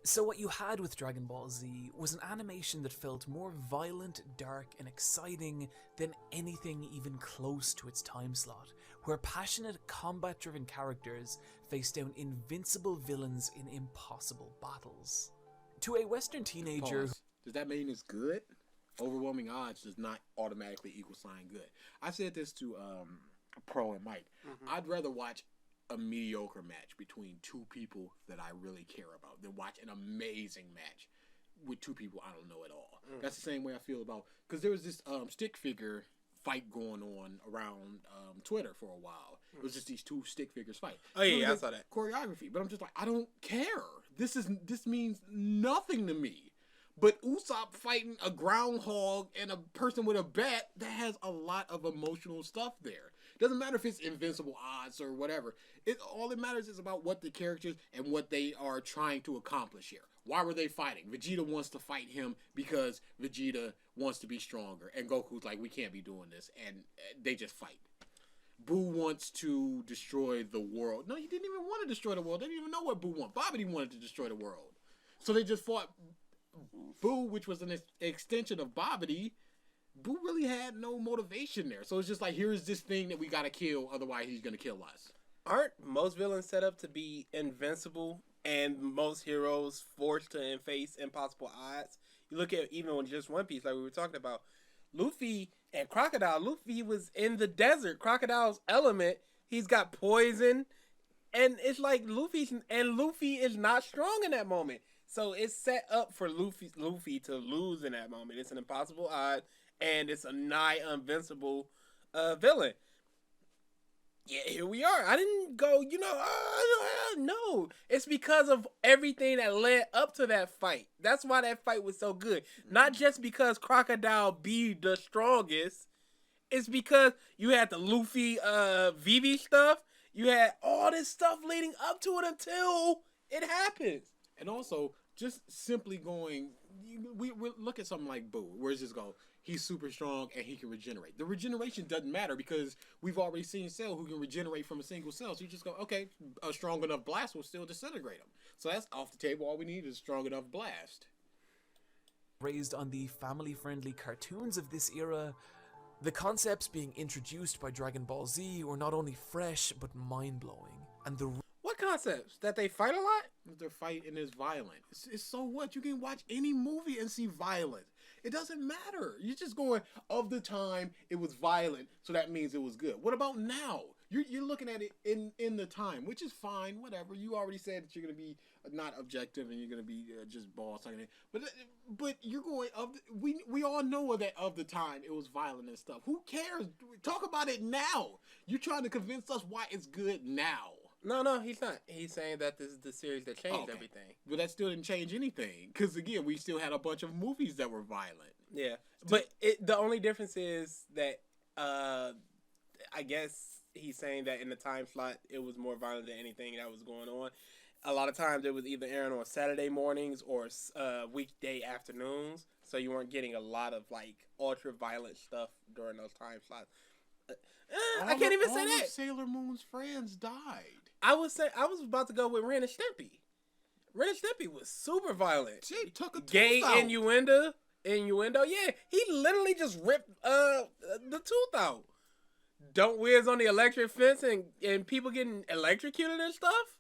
So what you had with Dragon Ball Z was an animation that felt more violent, dark, and exciting than anything even close to its time slot, where passionate, combat-driven characters face down invincible villains in impossible battles. To a Western teenager... Pause. Does that mean it's good? Overwhelming odds does not automatically equal sign good. I said this to Pro and Mike. I'd rather watch a mediocre match between two people that I really care about than watch an amazing match with two people I don't know at all. That's the same way I feel about, because there was this stick figure fight going on around Twitter for a while. It was just these two stick figures fight. Oh yeah, I saw that choreography. But I'm just like, I don't care. This means nothing to me. But Usopp fighting a groundhog and a person with a bat, that has a lot of emotional stuff there. Doesn't matter if it's invincible odds or whatever. All that matters is about what the characters and what they are trying to accomplish here. Why were they fighting? Vegeta wants to fight him because Vegeta wants to be stronger. And Goku's like, we can't be doing this. And they just fight. Boo wants to destroy the world. No, he didn't even want to destroy the world. They didn't even know what Boo wanted. Babidi wanted to destroy the world. So they just fought Boo, which was an extension of Babidi. Boo really had no motivation there. So it's just like, here's this thing that we gotta kill, otherwise he's gonna kill us. Aren't most villains set up to be invincible and most heroes forced to face impossible odds? You look at even with just One Piece, like we were talking about, Luffy and Crocodile. Luffy was in the desert. Crocodile's element, he's got poison, and it's like Luffy is not strong in that moment. So it's set up for Luffy to lose in that moment. It's an impossible odd, and it's a nigh invincible villain. Yeah, here we are. I didn't go, no. It's because of everything that led up to that fight. That's why that fight was so good. Not just because Crocodile be the strongest. It's because you had the Luffy Vivi stuff. You had all this stuff leading up to it until it happens. And also, just simply going, we look at something like Boo. Where's this go? He's super strong and he can regenerate. The regeneration doesn't matter because we've already seen Cell who can regenerate from a single cell. So you just go, okay, a strong enough blast will still disintegrate him. So that's off the table. All we need is a strong enough blast. Raised on the family-friendly cartoons of this era, the concepts being introduced by Dragon Ball Z were not only fresh but mind-blowing. And the what concepts? That they fight a lot? Their fighting is violent. It's so what? You can watch any movie and see violence. It doesn't matter. You're just going, of the time, it was violent, so that means it was good. What about now? You're looking at it in the time, which is fine, whatever. You already said that you're going to be not objective and you're going to be just ball sucking it. But you're going, we all know that of the time, it was violent and stuff. Who cares? Talk about it now. You're trying to convince us why it's good now. No, he's not. He's saying that this is the series that changed everything. But that still didn't change anything. Because, again, we still had a bunch of movies that were violent. Yeah. But the only difference is that, I guess he's saying that in the time slot, it was more violent than anything that was going on. A lot of times, it was either airing on Saturday mornings or weekday afternoons. So you weren't getting a lot of, like, ultra-violent stuff during those time slots. I can't even say that. Sailor Moon's friends died. I was about to go with Ren and Stimpy. Ren and Stimpy was super violent. She took a gay tooth out. innuendo. Yeah, he literally just ripped the tooth out. Don't whiz on the electric fence and people getting electrocuted and stuff.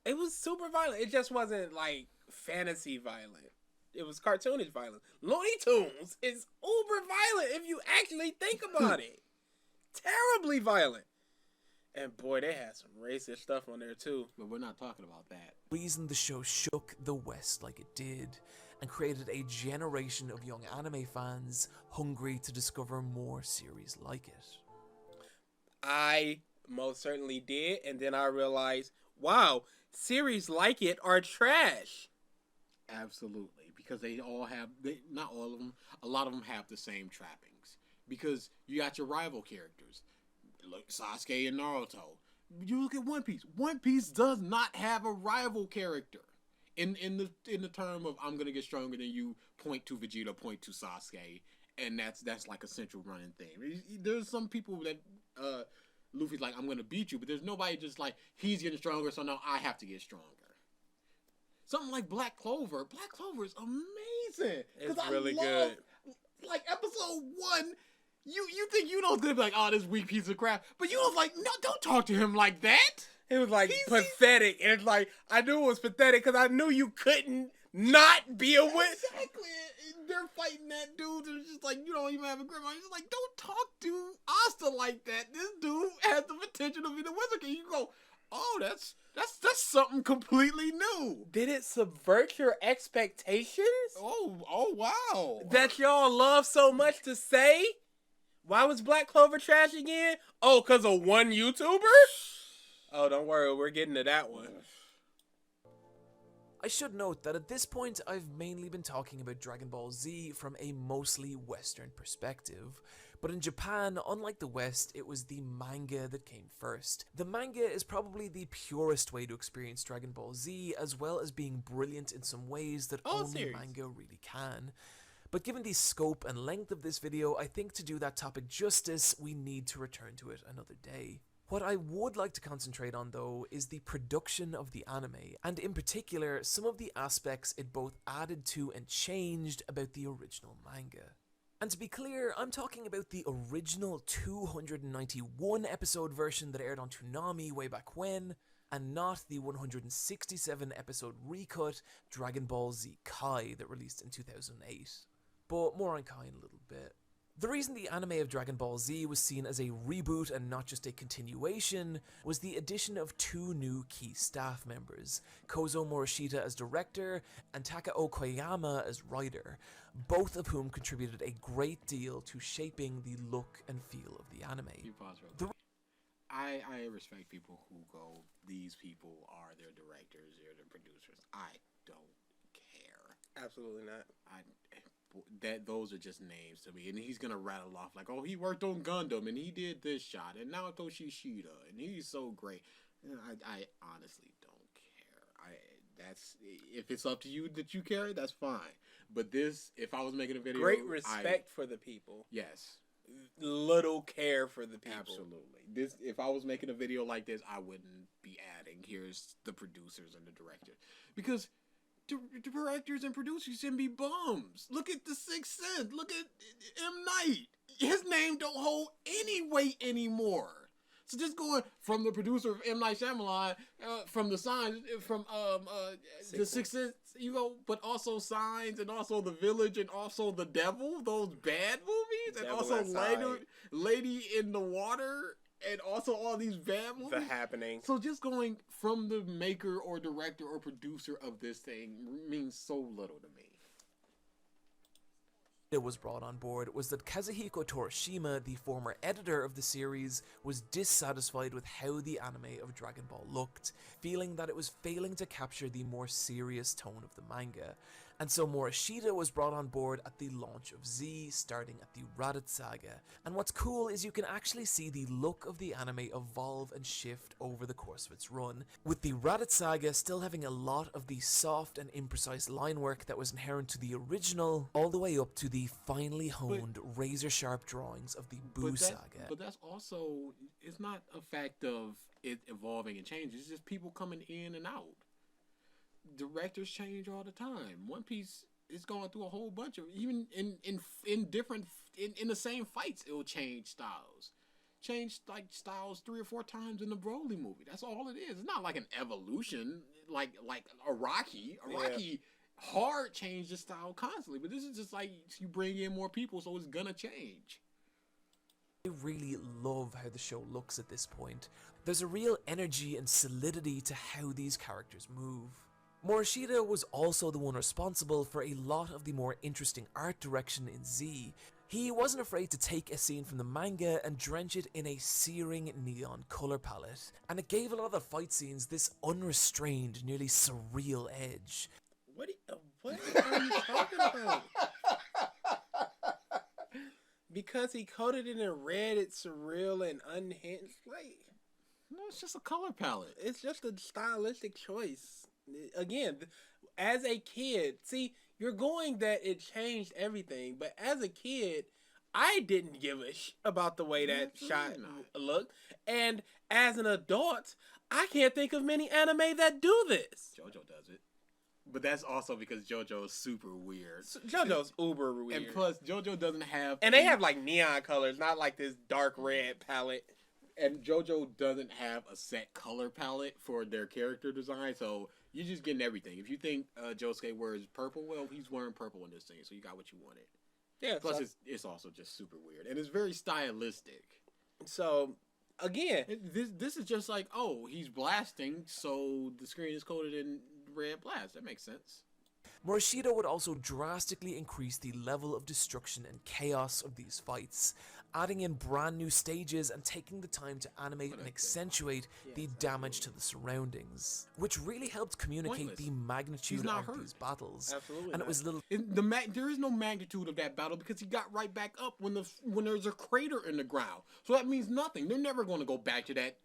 It was super violent. It just wasn't like fantasy violent. It was cartoonish violent. Looney Tunes is uber violent if you actually think about it. Terribly violent. And boy, they had some racist stuff on there too. But we're not talking about that. reason the show shook the West like it did and created a generation of young anime fans hungry to discover more series like it. I most certainly did, and then I realized, wow, series like it are trash. Absolutely, because they all have, not all of them, a lot of them have the same trappings. Because you got your rival characters, like Sasuke and Naruto. You look at One Piece. One Piece does not have a rival character. In the term of I'm gonna get stronger than you, point to Vegeta, point to Sasuke, and that's like a central running thing. There's some people that Luffy's like, I'm gonna beat you, but there's nobody just like, he's getting stronger, so now I have to get stronger. something like Black Clover. Black Clover is amazing. It's 'Cause really I love, good. Like episode 1, you think Yuno's gonna be like, oh, this weak piece of crap, but Yuno's like, no, don't talk to him like that. It was like He's- pathetic, and it's like I knew it was pathetic because I knew you couldn't not be a witch. Exactly. And they're fighting that dude. And it's just like, you don't even have a grip on. He's like, don't talk to Asta like that. This dude has the potential to be the wizard. And you go, oh, that's something completely new. Did it subvert your expectations? Oh wow. That y'all love so much to say? Why was Black Clover trash again? Oh, because of one YouTuber? Oh, don't worry, we're getting to that one. I should note that at this point I've mainly been talking about Dragon Ball Z from a mostly Western perspective, but in Japan, unlike the West, it was the manga that came first. The manga is probably the purest way to experience Dragon Ball Z, as well as being brilliant in some ways that only serious? manga really can. But given the scope and length of this video, I think to do that topic justice, we need to return to it another day. What I would like to concentrate on though is the production of the anime, and in particular some of the aspects it both added to and changed about the original manga. And to be clear, I'm talking about the original 291 episode version that aired on Toonami way back when, and not the 167 episode recut Dragon Ball Z Kai that released in 2008. But more on Kai in a little bit. The reason the anime of Dragon Ball Z was seen as a reboot and not just a continuation was the addition of two new key staff members, Kozo Morishita as director and Takao Koyama as writer, both of whom contributed a great deal to shaping the look and feel of the anime. You pause real quick. I respect people who go, these people are their directors, they're their producers. I don't care. Absolutely not. Those are just names to me, and he's gonna rattle off like, oh, he worked on Gundam and he did this shot, and now Toshishida, and he's so great. I honestly don't care. That's if it's up to you that you care, that's fine. But this, if I was making a video, Great respect for the people. Yes, Little care for the people. absolutely. This, if I was making a video like this, I wouldn't be adding, here's the producers and the director, because directors and producers shouldn't be bums. Look at The Sixth Sense. Look at M. Night. His name don't hold any weight anymore. So just going from the producer of M. Night Shyamalan, from the Signs, from The Sixth Sense, you go, but also Signs, and also The Village, and also The Devil, those bad movies, and Devil also Inside. Lady in the Water, and also all these bad movies. The Happening. So just going from the maker or director or producer of this thing means so little to me. It was brought on board was that Kazuhiko Torishima, the former editor of the series, was dissatisfied with how the anime of Dragon Ball looked, feeling that it was failing to capture the more serious tone of the manga. And so Morishita was brought on board at the launch of Z, starting at the Raditz Saga. And what's cool is you can actually see the look of the anime evolve and shift over the course of its run, with the Raditz Saga still having a lot of the soft and imprecise line work that was inherent to the original, all the way up to the finely honed, razor-sharp drawings of the Boo Saga. But that's also, it's not a fact of it evolving and changing, it's just people coming in and out. Directors change all the time. One Piece is going through a whole bunch of, even in different in the same fights, it will change styles. Change like styles 3 or 4 times in the Broly movie. That's all it is. It's not like an evolution like Araki. Araki hard changed his style constantly, but this is just like you bring in more people, so it's gonna change. I really love how the show looks at this point. There's a real energy and solidity to how these characters move. Morishita was also the one responsible for a lot of the more interesting art direction in Z. He wasn't afraid to take a scene from the manga and drench it in a searing neon color palette, and it gave a lot of the fight scenes this unrestrained, nearly surreal edge. What are you talking about? Because he coated it in red, it's surreal and unhinged. Like, No, it's just a color palette. it's just a stylistic choice. Again, as a kid, see, you're going that it changed everything, but as a kid, I didn't give a about the way that shot looked. And as an adult, I can't think of many anime that do this. JoJo does it. But that's also because JoJo's super weird. JoJo's uber weird. And plus, JoJo doesn't have... And they have like neon colors, not like this dark red palette. And JoJo doesn't have a set color palette for their character design, so you're just getting everything. If you think Josuke wears purple, well, he's wearing purple in this thing, so you got what you wanted. Yeah. Plus, it's also just super weird, and it's very stylistic. So, again, This is just like, oh, he's blasting, so the screen is coated in red blast. That makes sense. Morishita would also drastically increase the level of destruction and chaos of these fights, adding in brand new stages and taking the time to animate and accentuate the damage to the surroundings, which really helped communicate the magnitude of these battles. Absolutely and not. it was little. There is no magnitude of that battle because he got right back up when there's a crater in the ground. So that means nothing. They're never going to go back to that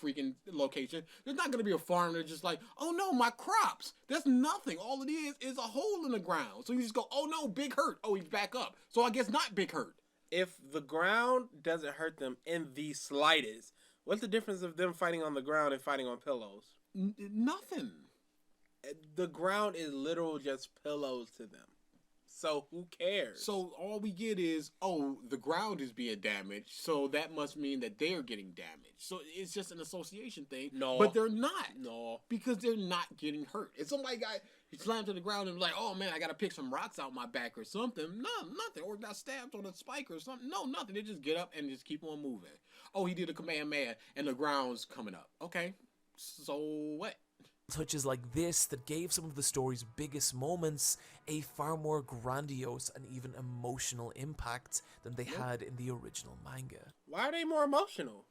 freaking location. There's not going to be a farmer just like, oh no, my crops. That's nothing. All it is a hole in the ground. So you just go, oh no, big hurt. Oh, he's back up. So I guess not big hurt. If the ground doesn't hurt them in the slightest, what's the difference of them fighting on the ground and fighting on pillows? Nothing. The ground is literal just pillows to them. So who cares? So all we get is, oh, the ground is being damaged, so that must mean that they're getting damaged. So it's just an association thing. No. But they're not. No. Because they're not getting hurt. If somebody he slammed to the ground and was like, oh man, I gotta pick some rocks out my back or something. No, nothing. Or got stabbed on a spike or something. No, nothing. They just get up and just keep on moving. Oh, he did a Kamehameha and the ground's coming up. Okay. So what? Touches like this that gave some of the story's biggest moments a far more grandiose and even emotional impact than they had in the original manga. Why are they more emotional?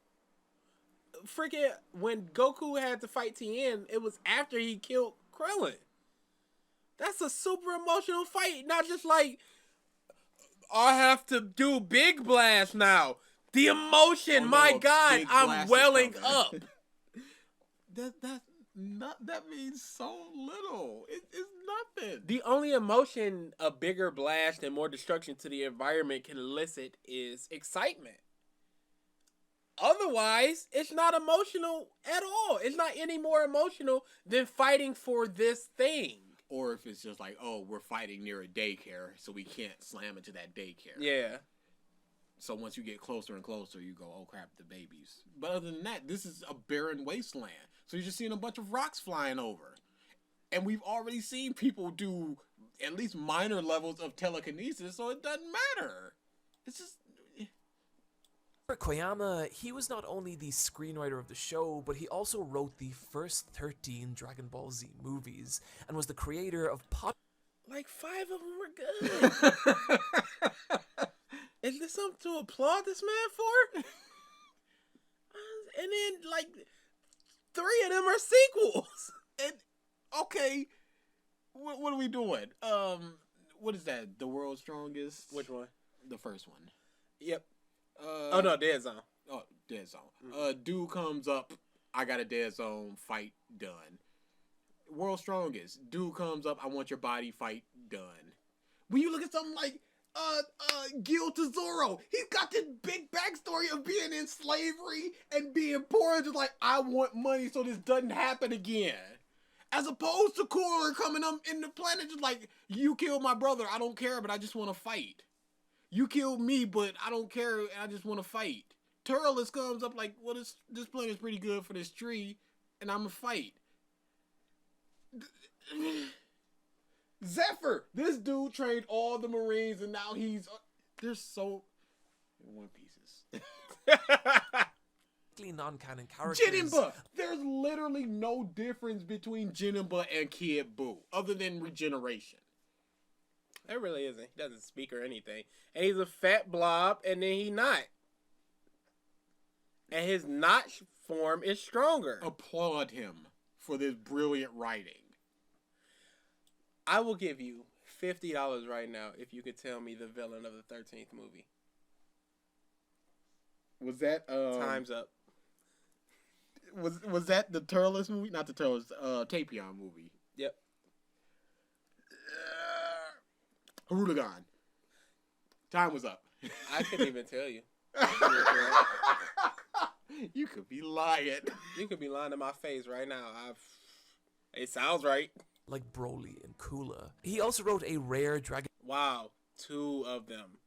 Freaking when Goku had to fight Tien, it was after he killed Krillin. That's a super emotional fight, not just like I have to do Big Blast now. The emotion, my God, I'm welling up. That means so little. It's nothing. The only emotion a bigger blast and more destruction to the environment can elicit is excitement. Otherwise, it's not emotional at all. It's not any more emotional than fighting for this thing. Or if it's just like, oh, we're fighting near a daycare, so we can't slam into that daycare. Yeah. So once you get closer and closer, you go, oh crap, the babies. But other than that, this is a barren wasteland. So you're just seeing a bunch of rocks flying over. And we've already seen people do at least minor levels of telekinesis, so it doesn't matter. It's just... For Koyama, he was not only the screenwriter of the show, but he also wrote the first 13 Dragon Ball Z movies, and was the creator of Like 5 of them were good. Is this something to applaud this man for? And then, like, 3 of them are sequels. And, okay, what are we doing? What is that? The World's Strongest? Which one? The first one. Yep. Oh no, Dead Zone. Oh, Dead Zone. Dude comes up, I got a Dead Zone, fight done. World's Strongest. Dude comes up, I want your body, fight done. When you look at something like Gil Tesoro, he's got this big backstory of being in slavery and being poor and just like, I want money so this doesn't happen again. As opposed to Cooler coming up in the planet just like, you killed my brother, I don't care, but I just want to fight. You killed me, but I don't care, I just want to fight. Turles comes up like, well, this planet's pretty good for this tree, and I'm going to fight. Zephyr! This dude trained all the Marines, and now he's... they're so... One Pieces. non-canon characters. Jinimba! There's literally no difference between Jinimba and Kid Buu, other than regeneration. There really isn't. He doesn't speak or anything. And he's a fat blob, and then he not. And his notch form is stronger. Applaud him for this brilliant writing. I will give you $50 right now if you could tell me the villain of the 13th movie. Was that Time's up. Was that the Turles movie? Not the Turles, Tapion movie. Yep. Harudagon. Time was up. I couldn't even tell you. You could be lying. You could be lying to my face right now. It sounds right. like Broly and Cooler. He also wrote a rare Dragon Wow, 2 of them.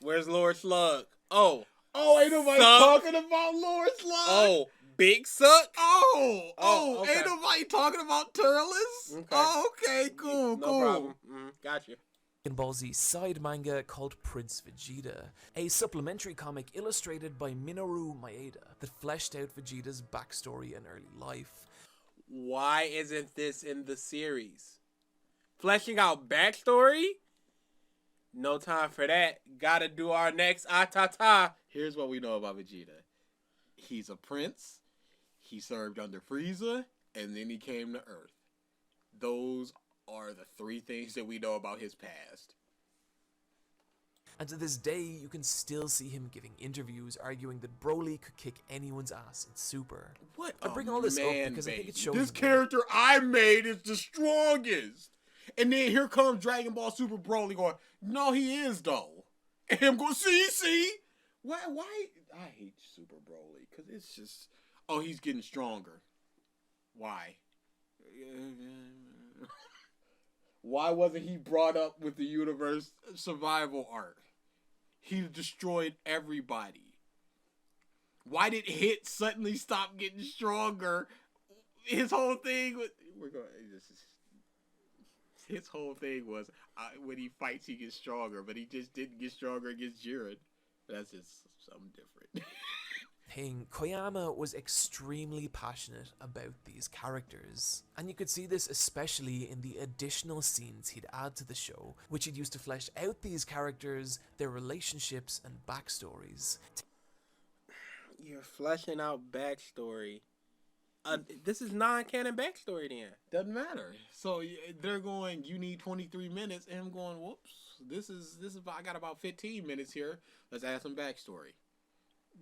Where's Lord Slug? Oh, ain't nobody Suck. talking about Lord Slug. oh, Big Suck. Ain't Okay. nobody talking about Turles. Okay. Oh, okay, cool, No cool. problem. Got you. Ball Z side manga called Prince Vegeta, a supplementary comic illustrated by Minoru Maeda that fleshed out Vegeta's backstory and early life. Why isn't this in the series? Fleshing out backstory? No time for that. Gotta do our next Atata. Here's what we know about Vegeta. He's a prince. He served under Frieza, and then he came to Earth. Those are the 3 things that we know about his past. And to this day, you can still see him giving interviews arguing that Broly could kick anyone's ass in Super. What I bring all this up man, because I think it baby. shows This that- character I made is the strongest. And then here comes Dragon Ball Super Broly going, no, he is though. And him going, see? Why? I hate Super Broly because it's just, he's getting stronger. Why? Why wasn't he brought up with the universe survival arc? He destroyed everybody. Why did Hit suddenly stop getting stronger? His whole thing was his whole thing was when he fights he gets stronger, but he just didn't get stronger against Jiren. That's just something different. Koyama was extremely passionate about these characters, and you could see this especially in the additional scenes he'd add to the show, which he'd use to flesh out these characters, their relationships and backstories. You're fleshing out backstory. This is non-canon backstory then. Doesn't matter. So they're going, you need 23 minutes, and him going, whoops, this is I got about 15 minutes here. Let's add some backstory.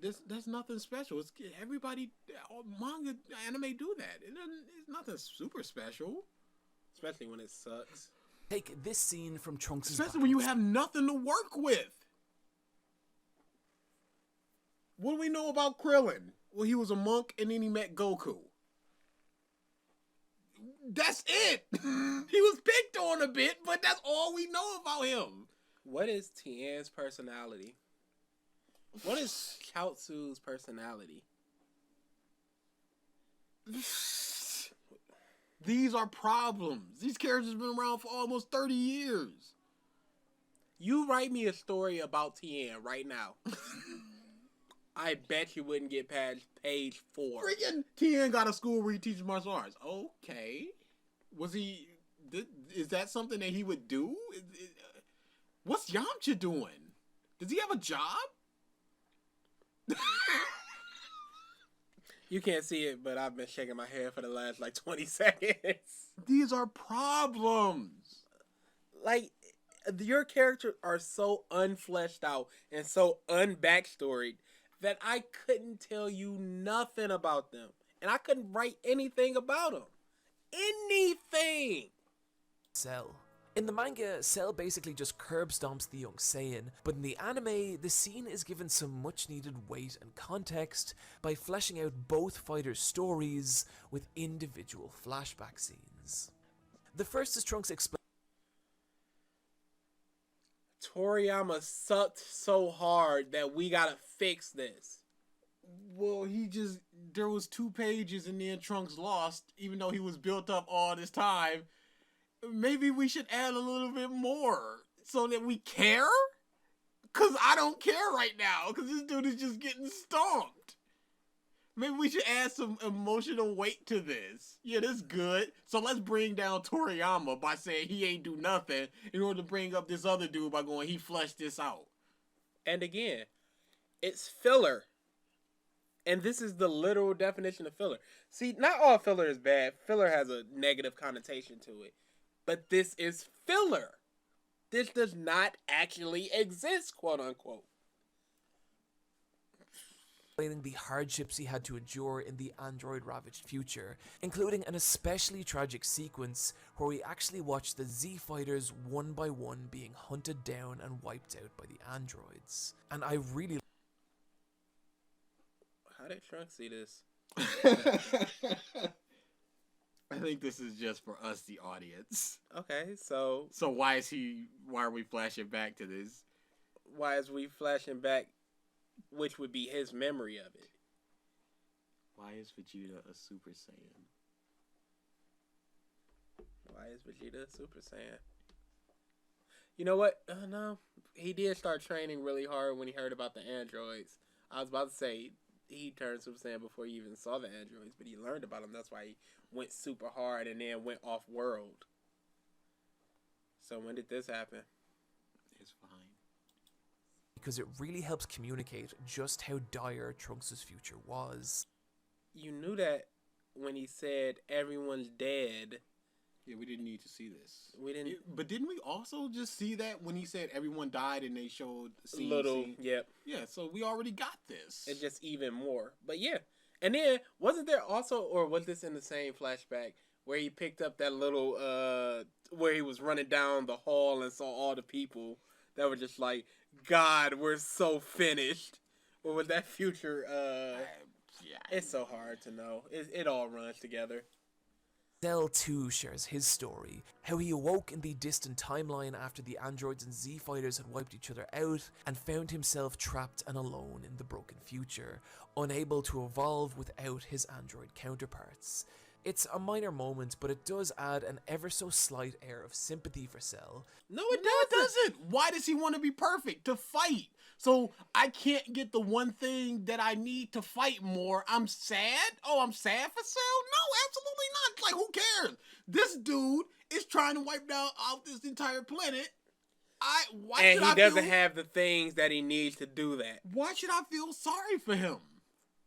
That's nothing special. It's everybody, manga, anime do that. It's nothing super special. Especially when it sucks. Take this scene from Trunks' Especially when you have nothing to work with. What do we know about Krillin? Well, he was a monk and then he met Goku. That's it. He was picked on a bit, but that's all we know about him. What is Tien's personality? What is Chaozu's personality? These are problems. These characters have been around for almost 30 years. You write me a story about Tien right now. I bet you wouldn't get past page 4. Freaking Tien got a school where he teaches martial arts. Okay. Was he... Is that something that he would do? What's Yamcha doing? Does he have a job? You can't see it, but I've been shaking my head for the last 20 seconds. These are problems. Your characters are so unfleshed out and so unbackstoried that I couldn't tell you nothing about them. And I couldn't write anything about them. Anything! Cell. In the manga, Cell basically just curb stomps the young Saiyan, but in the anime, the scene is given some much needed weight and context by fleshing out both fighters' stories with individual flashback scenes. The first is Trunks explaining Toriyama sucked so hard that we gotta fix this. Well, there was 2 pages and then Trunks lost, even though he was built up all this time. Maybe we should add a little bit more so that we care? Because I don't care right now, because this dude is just getting stomped. Maybe we should add some emotional weight to this. Yeah, this is good. So let's bring down Toriyama by saying he ain't do nothing in order to bring up this other dude by going, he fleshed this out. And again, it's filler. And this is the literal definition of filler. See, not all filler is bad. Filler has a negative connotation to it. But this is filler. This does not actually exist, quote unquote. the hardships he had to endure in the android-ravaged future, including an especially tragic sequence where we actually watch the Z-Fighters one by one being hunted down and wiped out by the androids. And I really... How did Trunks see this? I think this is just for us, the audience. Okay, so So why are we flashing back to this? why is we flashing back, which would be his memory of it? Why is Vegeta a Super Saiyan? Why is Vegeta Super Saiyan? You know what? No, he did start training really hard when he heard about the androids. I was about to say he turned Super Saiyan before he even saw the androids, but he learned about them. That's why he went super hard and then went off world. So when did this happen? It's fine. because it really helps communicate just how dire Trunks' future was. You knew that when he said everyone's dead. Yeah, we didn't need to see this. We didn't. But didn't we also just see that when he said everyone died and they showed Little, yep. Yeah, so we already got this. It's just even more. But yeah. And then, wasn't there also, or was this in the same flashback, where he picked up that little, where he was running down the hall and saw all the people that were just like, God, we're so finished. Or was that future, yeah. It's so hard to know. It all runs together. Cell too shares his story, how he awoke in the distant timeline after the androids and Z-fighters had wiped each other out and found himself trapped and alone in the broken future, unable to evolve without his android counterparts. It's a minor moment, but it does add an ever so slight air of sympathy for Cell. No, it doesn't. Why does he want to be perfect? To fight. So I can't get the one thing that I need to fight more. I'm sad? Oh, I'm sad for Cell? No, absolutely not. Like, who cares? This dude is trying to wipe out this entire planet. And he doesn't have the things that he needs to do that. Why should I feel sorry for him?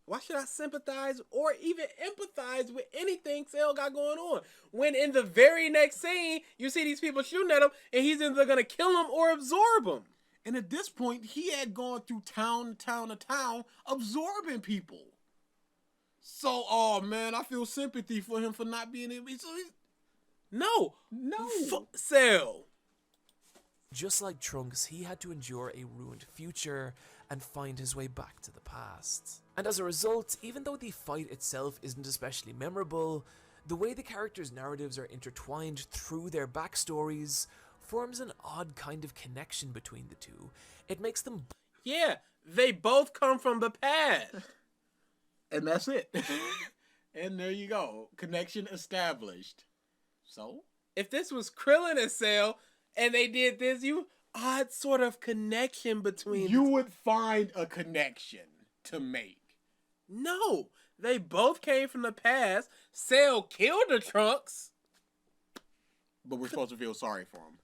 Why should I sympathize or even empathize with anything Cell got going on? When in the very next scene, you see these people shooting at him, and he's either going to kill him or absorb him. And at this point, he had gone through town to town to town, absorbing people. So, oh man, I feel sympathy for him for not being able to... No. Cell. Just like Trunks, he had to endure a ruined future and find his way back to the past. And as a result, even though the fight itself isn't especially memorable, the way the characters' narratives are intertwined through their backstories forms an odd kind of connection between the two. It makes them... Yeah, they both come from the past. And that's it. And there you go. Connection established. So? If this was Krillin and Cell, and they did this, odd sort of connection between... You would find a connection to make. No, they both came from the past. Cell killed the Trunks. But we're supposed to feel sorry for him.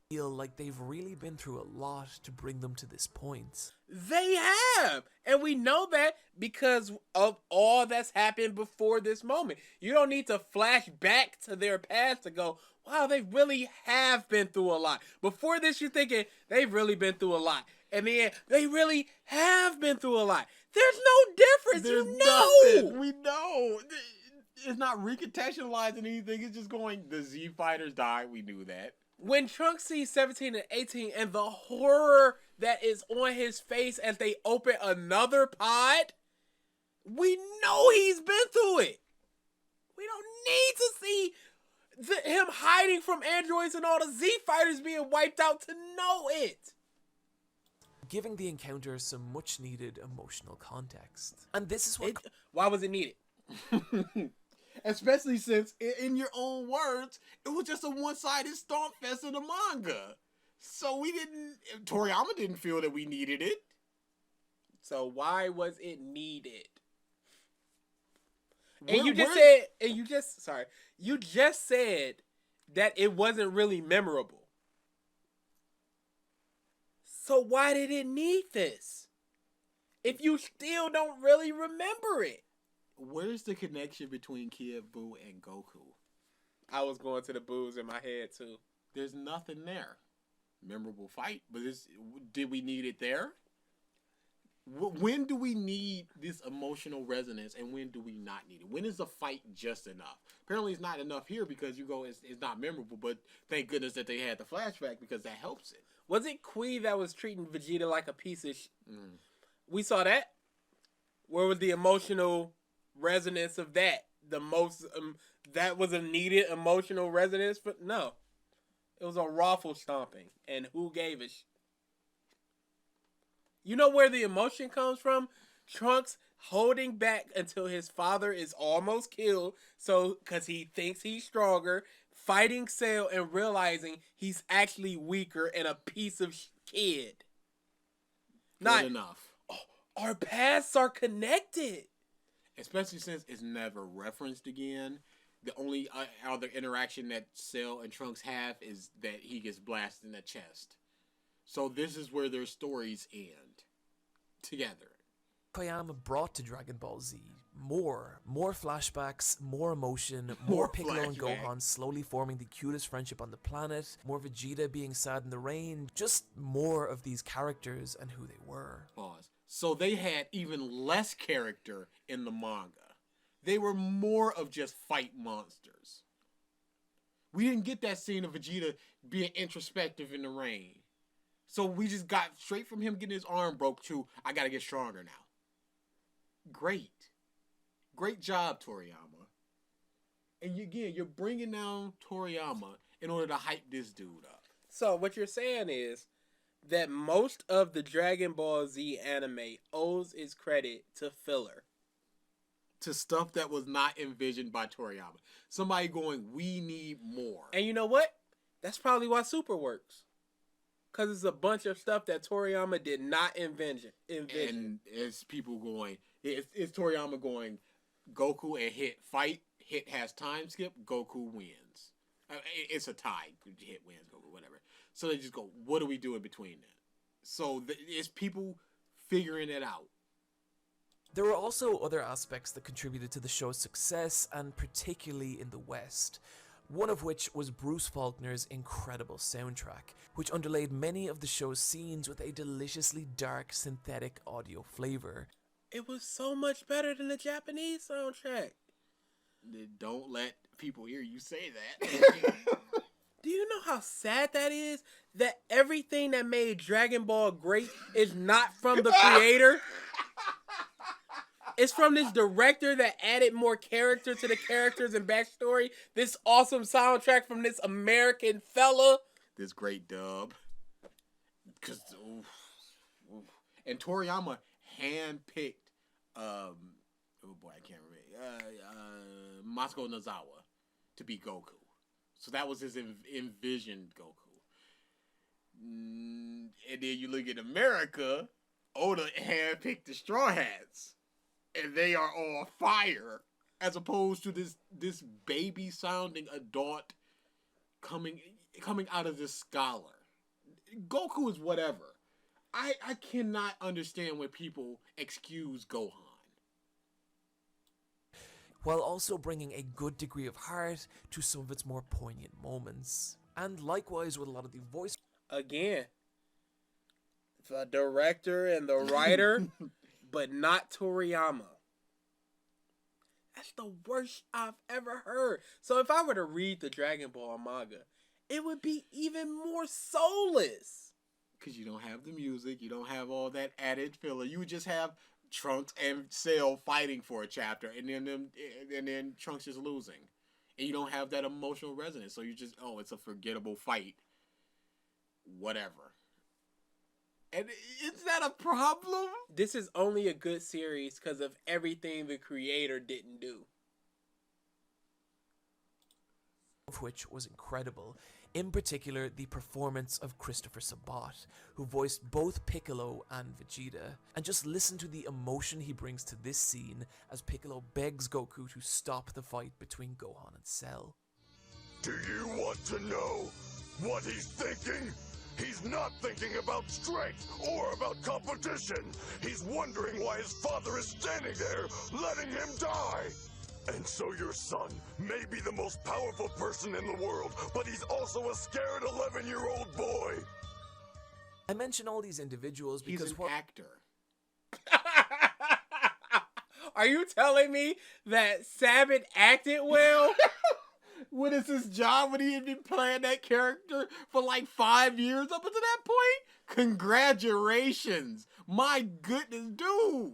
Feel like they've really been through a lot to bring them to this point. They have, and we know that because of all that's happened before this moment. You don't need to flash back to their past to go, wow, they really have been through a lot. Before this, you're thinking they've really been through a lot, and then they really have been through a lot. There's no difference. There's nothing. We know. It's not recontextualizing anything. It's just going, the Z fighters died. We knew that. When Trunks sees 17 and 18 and the horror that is on his face as they open another pod, we know he's been through it. We don't need to see him hiding from androids and all the Z fighters being wiped out to know it. Giving the encounter some much needed emotional context. And this is what... Why was it needed? Especially since, in your own words, it was just a one-sided stomp fest in the manga. So Toriyama didn't feel that we needed it. So why was it needed? You just said that it wasn't really memorable. So why did it need this? If you still don't really remember it. Where's the connection between Kid Buu and Goku? I was going to the Boos in my head too. There's nothing there. Memorable fight, but did we need it there? When do we need this emotional resonance, and when do we not need it? When is the fight just enough? Apparently, it's not enough here because it's not memorable. But thank goodness that they had the flashback because that helps it. Was it Kui that was treating Vegeta like a piece of? We saw that. Where was the emotional resonance of that the most that was a needed emotional resonance. But no, it was a raffle stomping, and who gave it? You know where the emotion comes from? Trunks holding back until his father is almost killed, so because he thinks he's stronger, fighting Cell and realizing he's actually weaker and a piece of kid. Not enough. Oh, our paths are connected. Especially since it's never referenced again. The only other interaction that Cell and Trunks have is that he gets blasted in the chest. So this is where their stories end. Together. Toriyama brought to Dragon Ball Z more flashbacks, more emotion, more Piccolo and Gohan slowly forming the cutest friendship on the planet, more Vegeta being sad in the rain, just more of these characters and who they were. Pause. So they had even less character in the manga. They were more of just fight monsters. We didn't get that scene of Vegeta being introspective in the rain. So we just got straight from him getting his arm broke to, I gotta get stronger now. Great. Great job, Toriyama. And again, you're bringing down Toriyama in order to hype this dude up. So what you're saying is that most of the Dragon Ball Z anime owes its credit to filler. To stuff that was not envisioned by Toriyama. Somebody going, we need more. And you know what? That's probably why Super works. Because it's a bunch of stuff that Toriyama did not envision. And it's people going, it's Toriyama going, Goku and Hit fight. Hit has time skip. Goku wins. It's a tie. Hit wins, Goku, whatever. So they just go, what do we do in between that? So it's people figuring it out. There were also other aspects that contributed to the show's success, and particularly in the West. One of which was Bruce Faulkner's incredible soundtrack, which underlaid many of the show's scenes with a deliciously dark synthetic audio flavor. It was so much better than the Japanese soundtrack. Don't let people hear you say that. Do you know how sad that is? That everything that made Dragon Ball great is not from the creator? It's from this director that added more character to the characters and backstory. This awesome soundtrack from this American fella. This great dub. And Toriyama handpicked, oh boy, I can't remember, Masuko Nozawa to be Goku. So that was his envisioned Goku. And then you look at America, Oda handpicked the Straw Hats. And they are all fire, as opposed to this baby sounding adult coming out of this scholar. Goku is whatever. I cannot understand when people excuse Gohan. While also bringing a good degree of heart to some of its more poignant moments. And likewise with a lot of the voice. Again, the director and the writer... but not Toriyama. That's the worst I've ever heard. So if I were to read the Dragon Ball manga, it would be even more soulless. Because you don't have the music, you don't have all that added filler. You would just have Trunks and Cell fighting for a chapter, and then Trunks just losing. And you don't have that emotional resonance, so you just, it's a forgettable fight. Whatever. And is that a problem? This is only a good series because of everything the creator didn't do. Of which was incredible. In particular, the performance of Christopher Sabat, who voiced both Piccolo and Vegeta. And just listen to the emotion he brings to this scene as Piccolo begs Goku to stop the fight between Gohan and Cell. Do you want to know what he's thinking? He's not thinking about strength or about competition. He's wondering why his father is standing there, letting him die. And so your son may be the most powerful person in the world, but he's also a scared 11-year-old boy. I mention all these individuals because he's an actor. Are you telling me that Sabat acted well? What is his job when he had been playing that character for like 5 years up until that point? Congratulations. My goodness, dude.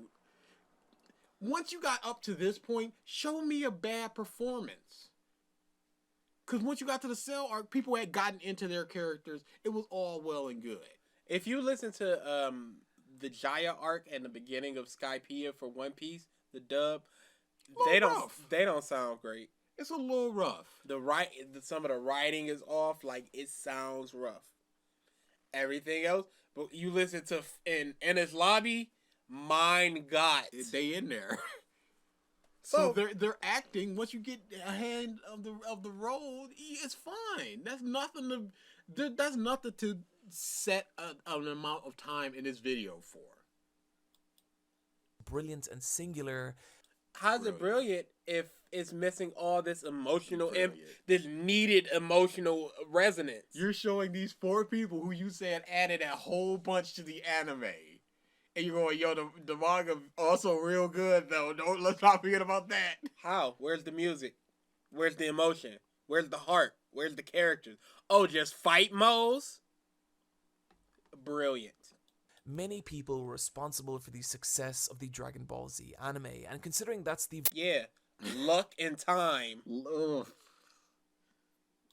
once you got up to this point, show me a bad performance. Because once you got to the Cell arc, people had gotten into their characters. It was all well and good. If you listen to the Jaya arc and the beginning of Skypiea for One Piece, the dub, they don't sound great. It's a little rough. Some of the writing is off. Like, it sounds rough. Everything else, but you listen to in Enies Lobby, mine God, they in there. So they're acting. Once you get a hand of the road, it's fine. That's nothing to set an amount of time in this video for. Brilliant and singular. How's it brilliant if it's missing all this emotional, this needed emotional resonance? You're showing these 4 people who you said added a whole bunch to the anime. And you're going, yo, the manga also real good, though. Let's not forget about that. How? Where's the music? Where's the emotion? Where's the heart? Where's the characters? Oh, just fight modes? Brilliant. Many people were responsible for the success of the Dragon Ball Z anime, and considering that's the luck and time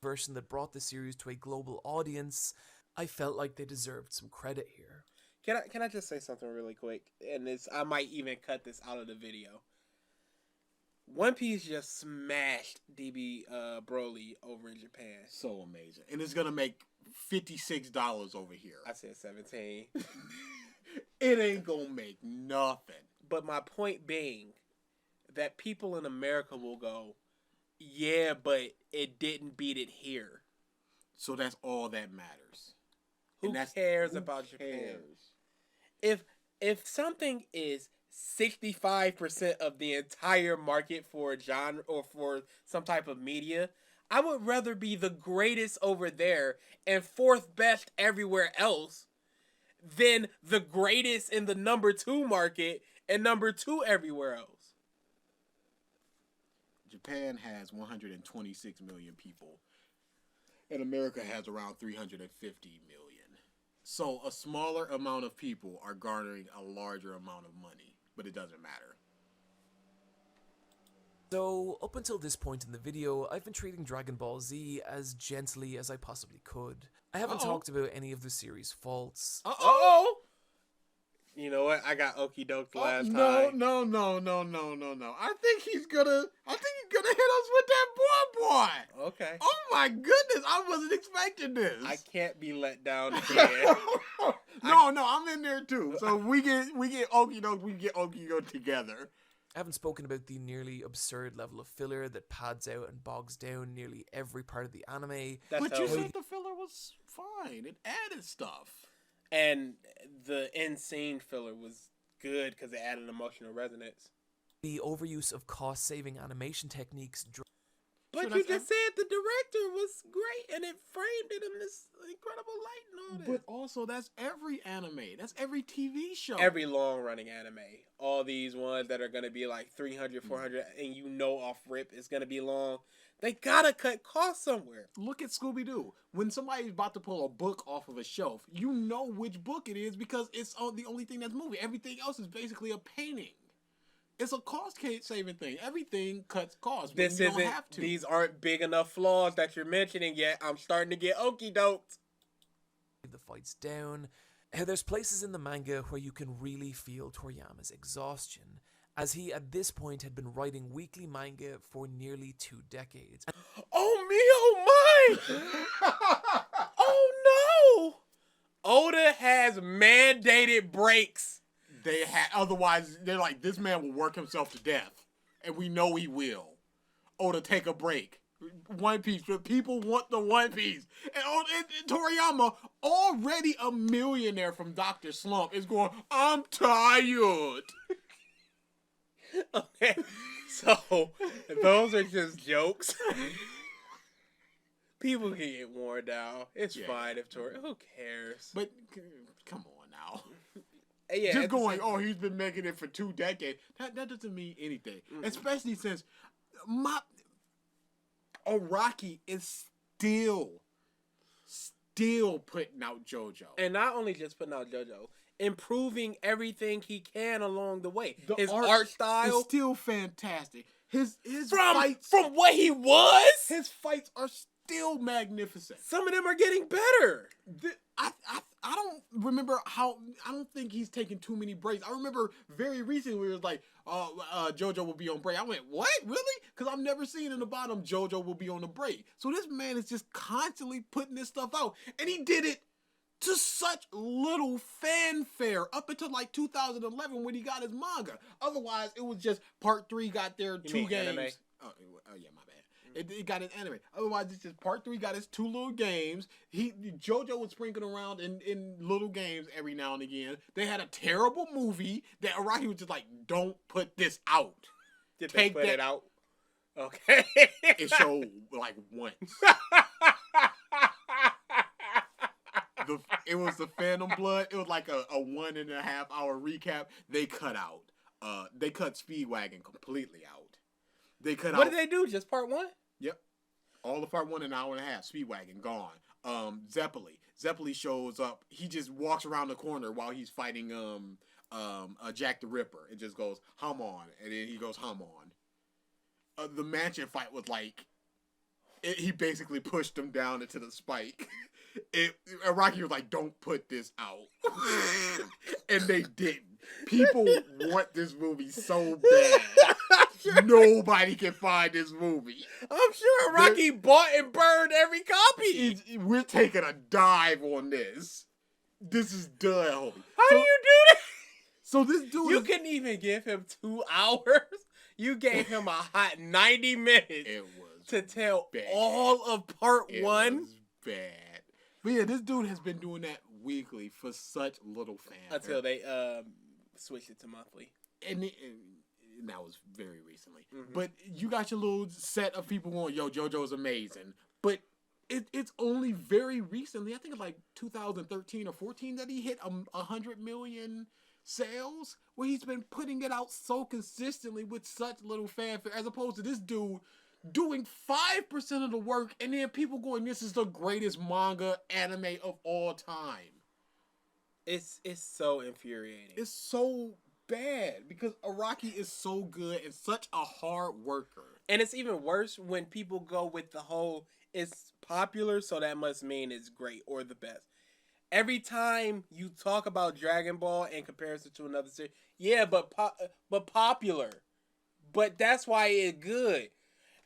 version that brought the series to a global audience, I felt like they deserved some credit here. Can I just say something really quick? And I might even cut this out of the video. One Piece just smashed DB Broly over in Japan. So amazing. And it's going to make $56 over here. I said 17. It ain't going to make nothing. But my point being that people in America will go, yeah, but it didn't beat it here. So that's all that matters. Who cares about Japan? If something is 65% of the entire market for a genre or for some type of media, I would rather be the greatest over there and 4th best everywhere else than the greatest in the number 2 market and number 2 everywhere else. Japan has 126 million people, and America has around 350 million. So a smaller amount of people are garnering a larger amount of money, but it doesn't matter. So, up until this point in the video, I've been treating Dragon Ball Z as gently as I possibly could. I haven't talked about any of the series' faults. You know what? I got okie doked last time. No. I think he's gonna hit us with that boy. Okay. Oh my goodness, I wasn't expecting this. I can't be let down again. No, I'm in there too. So we get okie doked, we get okie doked together. I haven't spoken about the nearly absurd level of filler that pads out and bogs down nearly every part of the anime. But you said the filler was fine. It added stuff. And the insane filler was good because it added emotional resonance. The overuse of cost-saving animation techniques. But you just said the director was great and it framed it in this incredible light and all that. But also, that's every anime. That's every TV show. Every long-running anime. All these ones that are going to be like 300, 400, and you know off rip it's going to be long. They got to cut costs somewhere. Look at Scooby-Doo. When somebody's about to pull a book off of a shelf, you know which book it is because it's the only thing that's moving. Everything else is basically a painting. It's a cost-saving thing. Everything cuts costs. This you isn't. Don't have to. These aren't big enough flaws that you're mentioning yet. I'm starting to get okie doked. The fights down. There's places in the manga where you can really feel Toriyama's exhaustion, as he at this point had been writing weekly manga for nearly 2 decades. Oh me, oh my! Oh no! Oda has mandated breaks. Otherwise, they're like, this man will work himself to death. And we know he will. Oda, take a break. One Piece. People want the One Piece. And Toriyama, already a millionaire from Dr. Slump, is going, I'm tired. Okay, so those are just jokes. People can get worn down. It's fine if Toriyama. Who cares? But come on now. Yeah, just going, he's been making it for 2 decades. That doesn't mean anything. Mm-mm. Especially since Araki is still putting out JoJo. And not only just putting out JoJo, improving everything he can along the way. The His art is style, still fantastic. His from fights, what he was, his fights are still magnificent. some of them are getting better. I don't remember how. I don't think he's taken too many breaks. I remember very recently where it was like, JoJo will be on break. I went, what? Really? Because I've never seen in the bottom JoJo will be on the break. So this man is just constantly putting this stuff out, and he did it to such little fanfare up until like 2011 when he got his manga. Otherwise, it was just part 3 got their 2 games. Anime? Oh yeah, my bad. It got his anime. Otherwise, it's just part 3 got his 2 little games. JoJo was sprinkling around in little games every now and again. They had a terrible movie that Araki was just like, don't put this out. Did they put it out? Okay. It showed like once. It was the Phantom Blood. It was like a 1.5 hour recap. They cut out. They cut Speedwagon completely out. They cut out. What did they do? Just part 1? Yep. All of part 1, an hour and a half. Speedwagon gone. Zeppeli shows up. He just walks around the corner while he's fighting Jack the Ripper. It just goes hum on, and then he goes hum on. The mansion fight was like, he basically pushed him down into the spike. Araki was like, don't put this out. And they didn't. People want this movie so bad. Nobody can find this movie. I'm sure Araki bought and burned every copy. We're taking a dive on this. This is done, homie. How do you do that? So this dude, You couldn't even give him 2 hours. You gave him a hot 90 minutes it was to tell bad. all of part It 1. was bad. But yeah, this dude has been doing that weekly for such little fanfare. Until they switched it to monthly. And that was very recently. Mm-hmm. But you got your little set of people going, yo, JoJo's amazing. But it's only very recently, I think it's like 2013 or 14, that he hit 100 million sales, where he's been putting it out so consistently with such little fanfare, as opposed to this dude doing 5% of the work, and then people going, this is the greatest manga anime of all time. It's so infuriating. It's so bad because Araki is so good and such a hard worker. And it's even worse when people go with the whole, it's popular, so that must mean it's great or the best. Every time you talk about Dragon Ball in comparison to another series, yeah, but popular. But that's why it's good.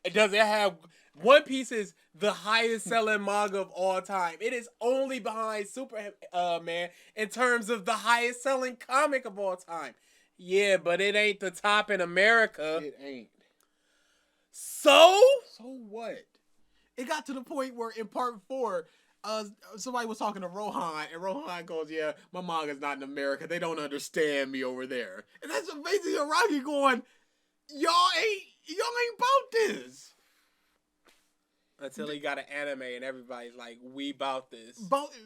It doesn't have... One Piece is the highest selling manga of all time. It is only behind Superman in terms of the highest selling comic of all time. Yeah, but it ain't the top in America. It ain't. So what? It got to the point where in part 4, somebody was talking to Rohan, and Rohan goes, yeah, my manga's not in America. They don't understand me over there. And that's basically Araki going, y'all ain't about this. Until he got an anime and everybody's like, we bout this.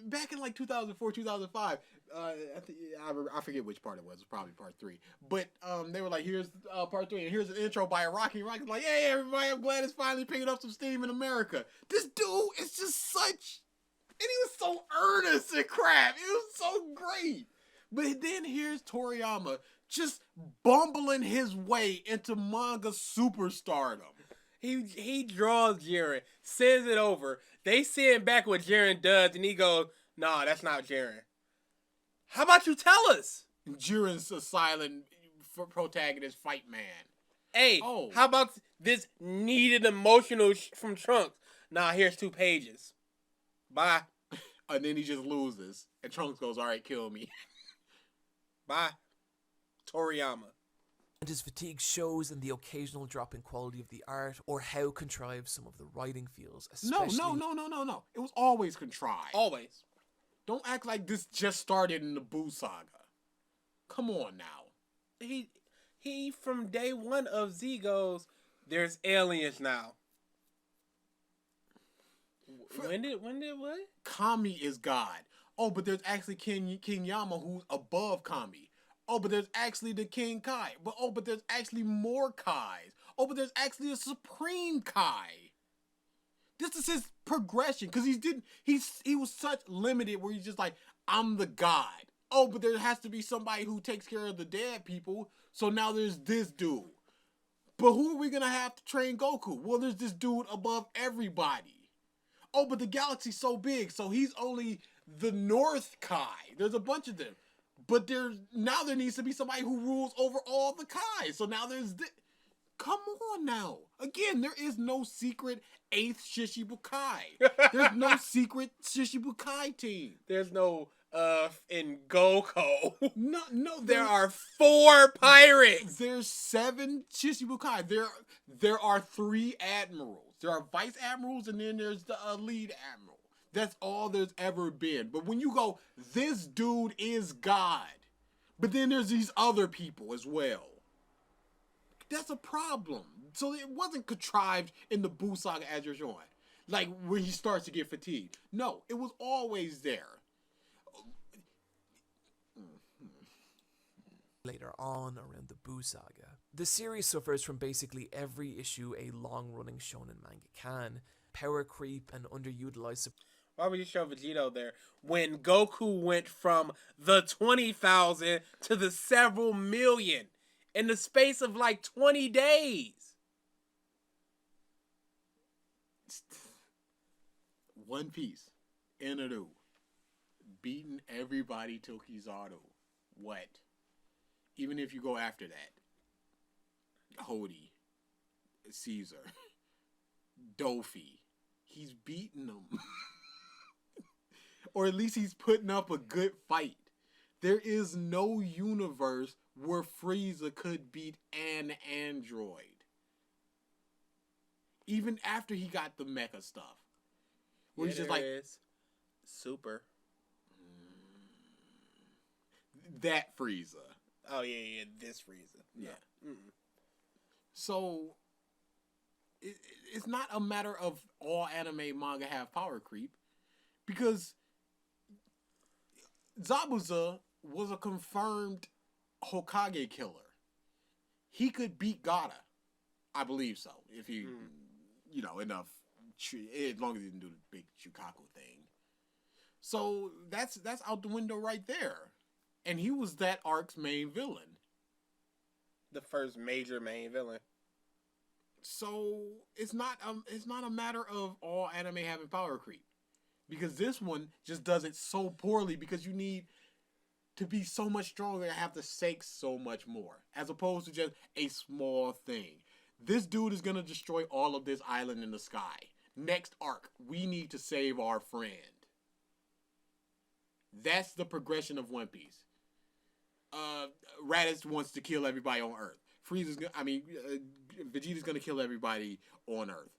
Back in like 2004, 2005, I forget which part it was. It was probably part 3. But they were like, here's part 3, and here's an intro by Araki. Araki's like, hey, everybody, I'm glad it's finally picking up some steam in America. This dude is just such... And he was so earnest and crap. It was so great. But then here's Toriyama just bumbling his way into manga superstardom. He draws Jiren, sends it over. They send back what Jiren does, and he goes, nah, that's not Jiren. How about you tell us? Jiren's a silent protagonist fight man. Hey, How about this needed emotional from Trunks? Nah, here's 2 pages. Bye. And then he just loses. And Trunks goes, all right, kill me. Bye. Toriyama. And his fatigue shows in the occasional drop in quality of the art, or how contrived some of the writing feels. Especially... No. It was always contrived. Always. Don't act like this just started in the Boo Saga. Come on now. He from day 1 of Z goes, there's aliens now. When did what? Kami is God. Oh, but there's actually King Yama who's above Kami. Oh, but there's actually the King Kai. But there's actually more Kais. Oh, but there's actually a Supreme Kai. This is his progression, because he was such limited where he's just like, I'm the God. Oh, but there has to be somebody who takes care of the dead people. So now there's this dude. But who are we going to have to train Goku? Well, there's this dude above everybody. Oh, but the galaxy's so big, so he's only the North Kai. There's a bunch of them. But now there needs to be somebody who rules over all the Kai. So now there's this. Come on now. Again, there is no secret 8th Shishibukai. There's no secret Shishibukai team. There's no in Goku. No, There are 4 pirates. There's 7 Shishibukai. There are 3 admirals. There are vice admirals, and then there's the lead admiral. That's all there's ever been. But when you go, this dude is God. But then there's these other people as well. That's a problem. So it wasn't contrived in the Buu saga as you're showing. Like, where he starts to get fatigued. No, it was always there. Later on, around the Buu saga, the series suffers from basically every issue a long-running shonen manga can. Power creep and underutilized. Why would you show Vegito there when Goku went from the 20,000 to the several million in the space of like 20 days? One Piece, Inaru, beating everybody till Kizaru. What? Even if you go after that, Hody, Caesar, Dofi, he's beating them. Or at least he's putting up a good fight. There is no universe where Frieza could beat an android. Even after he got the mecha stuff. Where he's just like, Super. That Frieza. Oh, yeah, this Frieza. Yeah. Mm-mm. So, it's not a matter of all anime manga have power creep. Because Zabuza was a confirmed Hokage killer. He could beat Gaara. I believe so. If he, enough. As long as he didn't do the big Shukaku thing. So, that's out the window right there. And he was that arc's main villain. The first major main villain. So it's not a matter of all anime having power creep. Because this one just does it so poorly because you need to be so much stronger and have the stakes so much more. As opposed to just a small thing. This dude is going to destroy all of this island in the sky. Next arc, we need to save our friend. That's the progression of One Piece. Raditz wants to kill everybody on Earth. Vegeta's gonna kill everybody on Earth.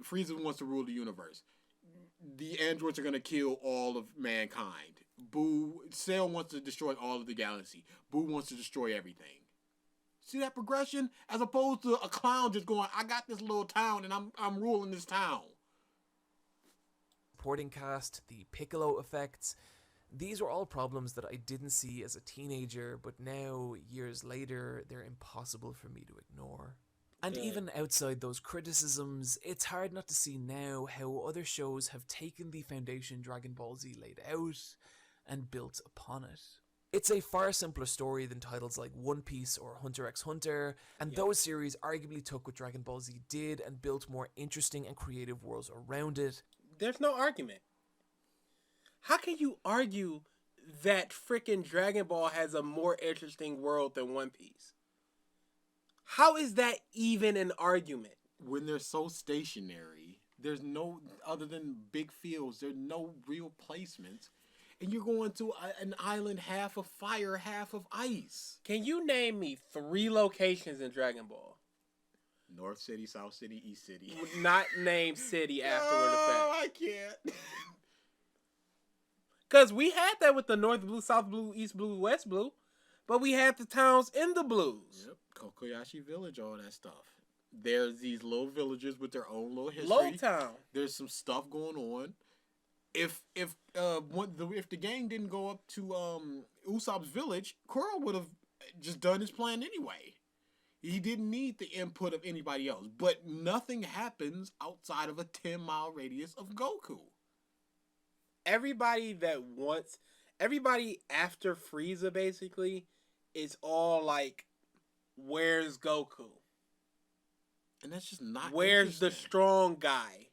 Frieza wants to rule the universe. The androids are gonna kill all of mankind. Cell wants to destroy all of the galaxy. Boo wants to destroy everything. See that progression? As opposed to a clown just going, I got this little town and I'm ruling this town. Supporting cast, the Piccolo effects. These were all problems that I didn't see as a teenager, but now, years later, they're impossible for me to ignore. And even outside those criticisms, it's hard not to see now how other shows have taken the foundation Dragon Ball Z laid out and built upon it. It's a far simpler story than titles like One Piece or Hunter x Hunter, and those series arguably took what Dragon Ball Z did and built more interesting and creative worlds around it. There's no argument. How can you argue that freaking Dragon Ball has a more interesting world than One Piece? How is that even an argument? When they're so stationary, there's no, other than big fields, there's no real placements. And you're going to an island half of fire, half of ice. Can you name me 3 locations in Dragon Ball? North City, South City, East City. Would not name city afterward effect. Oh, I can't. Because we had that with the North Blue, South Blue, East Blue, West Blue. But we had the towns in the blues. Yep, Kokoyashi Village, all that stuff. There's these little villages with their own little history. Lowtown. There's some stuff going on. If the gang didn't go up to Usopp's village, Kuro would have just done his plan anyway. He didn't need the input of anybody else. But nothing happens outside of a 10-mile radius of Goku. Everybody that wants everybody after Frieza basically is all like, where's Goku? And that's just not Where's the interesting. strong guy?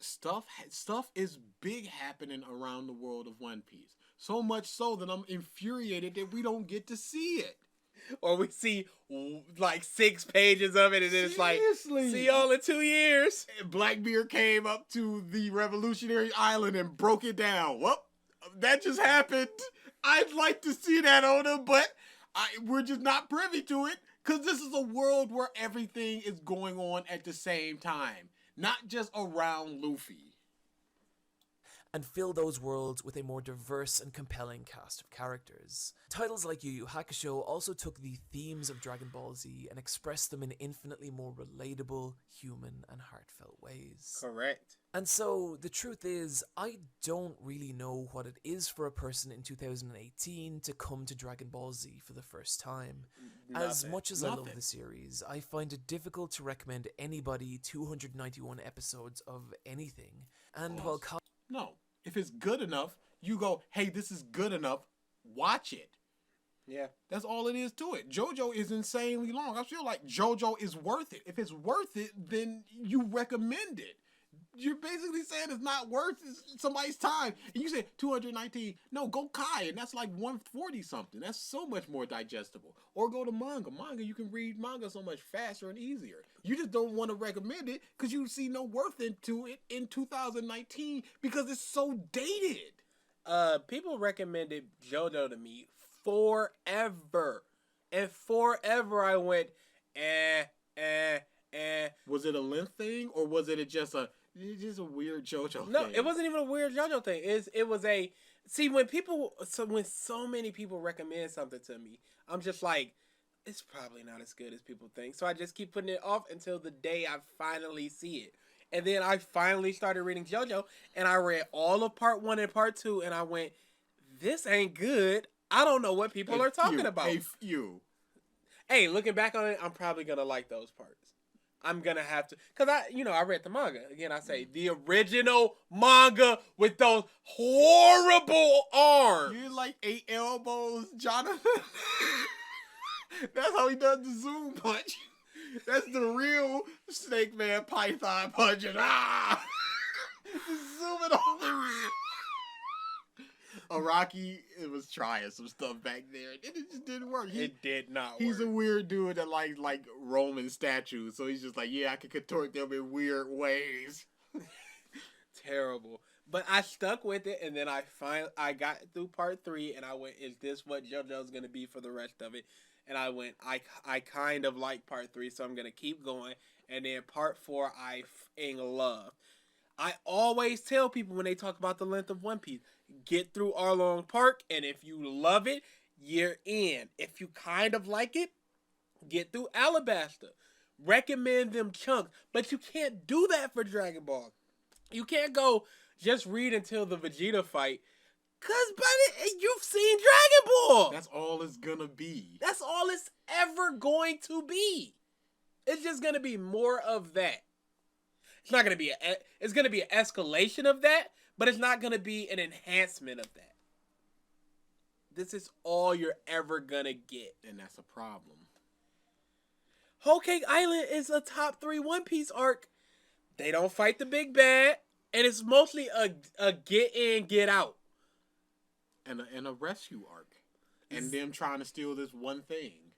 Stuff is big happening around the world of One Piece. So much so that I'm infuriated that we don't get to see it. Or we see like 6 pages of it, and then it's like, Seriously. see y'all in 2 years. Blackbeard came up to the Revolutionary Island and broke it down. Well, that just happened. I'd like to see that, Oda, but we're just not privy to it because this is a world where everything is going on at the same time, not just around Luffy. And fill those worlds with a more diverse and compelling cast of characters. Titles like Yu Yu Hakusho also took the themes of Dragon Ball Z and expressed them in infinitely more relatable, human, and heartfelt ways. Correct. And so, the truth is, I don't really know what it is for a person in 2018 to come to Dragon Ball Z for the first time. As much as I love the series, I find it difficult to recommend anybody 291 episodes of anything. And while No. If it's good enough, you go, hey, this is good enough, watch it. Yeah. That's all it is to it. JoJo is insanely long. I feel like JoJo is worth it. If it's worth it, then you recommend it. You're basically saying it's not worth somebody's time. And you say 219. No, go Kai, and that's like 140 something. That's so much more digestible. Or go to manga. Manga, you can read manga so much faster and easier. You just don't want to recommend it because you see no worth into it in 2019 because it's so dated. People recommended JoJo to me forever. And forever I went, Was it a length thing or was it just a weird JoJo No, thing? it wasn't even a weird JoJo thing. It was a when so many people recommend something to me, I'm just like, it's probably not as good as people think. So I just keep putting it off until the day I finally see it. And then I finally started reading JoJo, and I read all of part 1 and part 2, and I went, this ain't good. I don't know what people are talking about. Hey, looking back on it, I'm probably gonna like those parts. I'm gonna have to, cause I read the manga. Again, I say the original manga with those horrible arms. You're like 8 elbows, Jonathan. That's how he does the zoom punch. That's the real Snake Man Python punch. And just zooming all around. Araki was trying some stuff back there, and it just didn't work. It did not work. He's a weird dude that likes like Roman statues, so he's just like, yeah, I can contort them in weird ways. Terrible. But I stuck with it, and then I got through part 3, and I went, is this what JoJo's gonna be for the rest of it? And I went, I kind of like part 3, so I'm gonna keep going. And then part 4, I in love. I always tell people when they talk about the length of One Piece, get through Arlong Park, and if you love it, you're in. If you kind of like it, get through Alabasta. Recommend them chunks, but you can't do that for Dragon Ball. You can't go just read until the Vegeta fight, cause buddy, you've seen Dragon Ball. That's all it's gonna be. That's all it's ever going to be. It's just gonna be more of that. It's not gonna be it's gonna be an escalation of that, but it's not gonna be an enhancement of that. This is all you're ever gonna get. And that's a problem. Whole Cake Island is a top 3 One Piece arc. They don't fight the big bad, and it's mostly a get in, get out. And a rescue arc. And them trying to steal this one thing.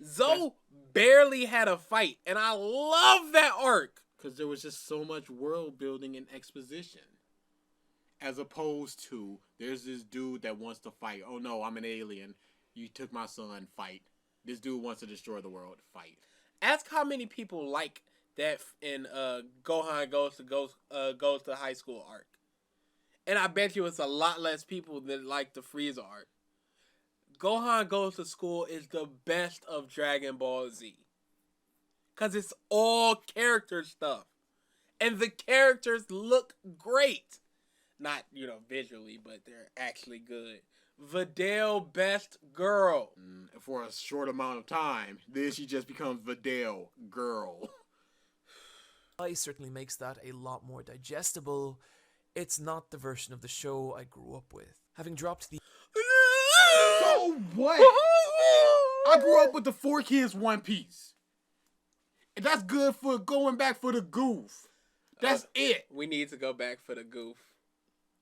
Zoe barely had a fight, and I love that arc. Because there was just so much world building and exposition. As opposed to, there's this dude that wants to fight. Oh no, I'm an alien. You took my son, fight. This dude wants to destroy the world, fight. Ask how many people like that in Gohan goes to high school arc. And I bet you it's a lot less people that like the Frieza arc. Gohan Goes to School is the best of Dragon Ball Z. Because it's all character stuff. And the characters look great. Not, visually, but they're actually good. Videl, best girl. For a short amount of time, then she just becomes Videl, girl. certainly makes that a lot more digestible. It's not the version of the show I grew up with. Having dropped the So what? I grew up with the 4 Kids One Piece. And that's good for going back for the goof. That's it. We need to go back for the goof.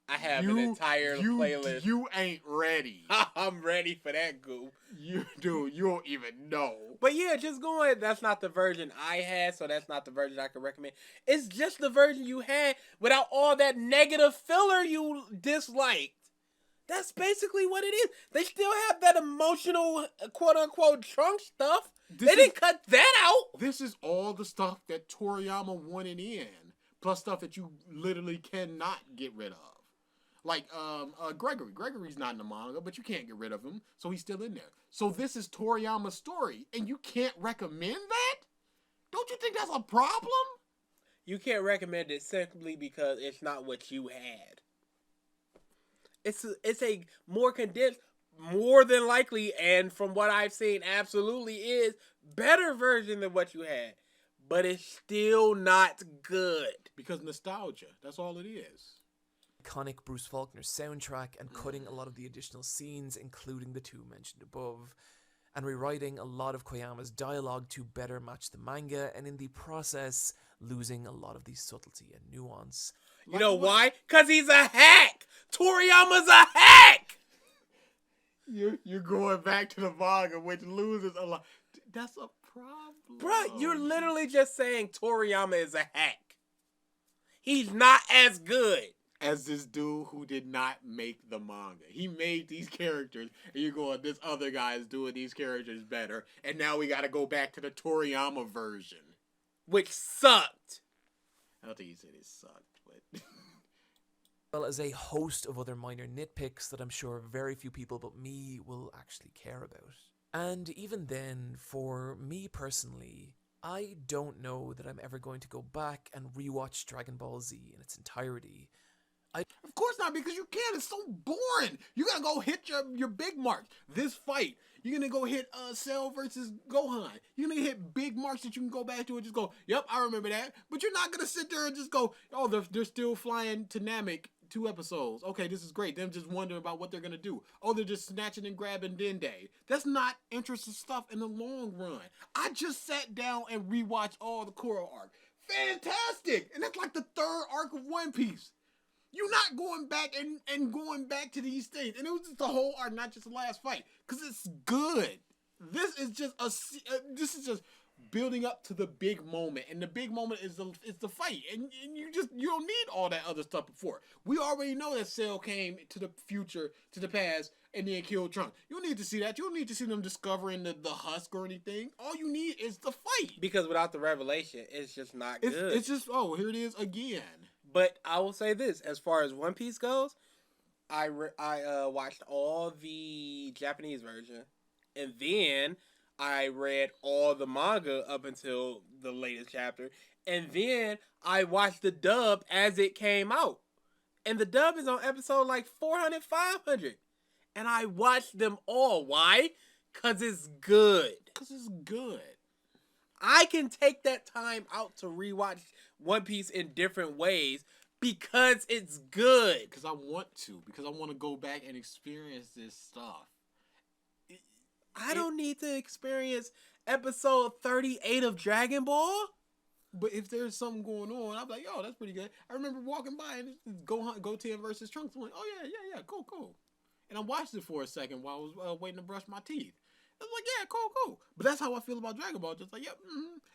I have an entire playlist. You ain't ready. I'm ready for that goof. You don't even know. But yeah, just going, that's not the version I had, so that's not the version I could recommend. It's just the version you had without all that negative filler you disliked. That's basically what it is. They still have that emotional, quote-unquote, Trunk stuff. They didn't cut that out. This is all the stuff that Toriyama wanted in, plus stuff that you literally cannot get rid of. Like Gregory. Gregory's not in the manga, but you can't get rid of him, so he's still in there. So this is Toriyama's story, and you can't recommend that? Don't you think that's a problem? You can't recommend it simply because it's not what you had. It's a more condensed, more than likely, and from what I've seen, absolutely is better version than what you had. But it's still not good. Because nostalgia. That's all it is. iconic Bruce Faulkner soundtrack and cutting a lot of the additional scenes, including the 2 mentioned above, and rewriting a lot of Koyama's dialogue to better match the manga, and in the process, losing a lot of the subtlety and nuance. You know why? Because he's a hack! Toriyama's a hack! You're going back to the manga, which loses a lot. That's a problem. Bruh, you're literally just saying Toriyama is a hack. He's not as good as this dude who did not make the manga. He made these characters, and you're going, this other guy is doing these characters better, and now we gotta go back to the Toriyama version. Which sucked. I don't think he said it sucked, but... well as a host of other minor nitpicks that I'm sure very few people but me will actually care about. And even then, for me personally, I don't know that I'm ever going to go back and rewatch Dragon Ball Z in its entirety. Of course not, because you can't. It's so boring. You're going to go hit your big marks. This fight, you're going to go hit Cell versus Gohan. You're going to hit big marks that you can go back to and just go, yep, I remember that. But you're not going to sit there and just go, oh, they're still flying to Namek 2 episodes. Okay, this is great. Them just wondering about what they're going to do. Oh, they're just snatching and grabbing Dende. That's not interesting stuff in the long run. I just sat down and rewatched all the Kuro arc. Fantastic! And that's like the 3rd arc of One Piece. You're not going back and going back to these things. And it was just the whole arc, not just the last fight. Because it's good. This is just building up to the big moment. And the big moment is the fight. And you don't need all that other stuff before. We already know that Cell came to the future, to the past, and then killed Trunks. You don't need to see that. You don't need to see them discovering the husk or anything. All you need is the fight. Because without the revelation, it's just not good. It's just, oh, here it is again. But I will say this, as far as One Piece goes, I watched all the Japanese version, and then I read all the manga up until the latest chapter, and then I watched the dub as it came out. And the dub is on episode like 400, 500. And I watched them all. Why? Because it's good. Because it's good. I can take that time out to rewatch One Piece in different ways because it's good. Because I want to. Because I want to go back and experience this stuff. I don't need to experience episode 38 of Dragon Ball. But if there's something going on, I'm like, yo, that's pretty good. I remember walking by and Goten versus Trunks. I'm like, oh yeah, cool. And I watched it for a second while I was waiting to brush my teeth. I was like, yeah, cool. But that's how I feel about Dragon Ball. Just like, yep.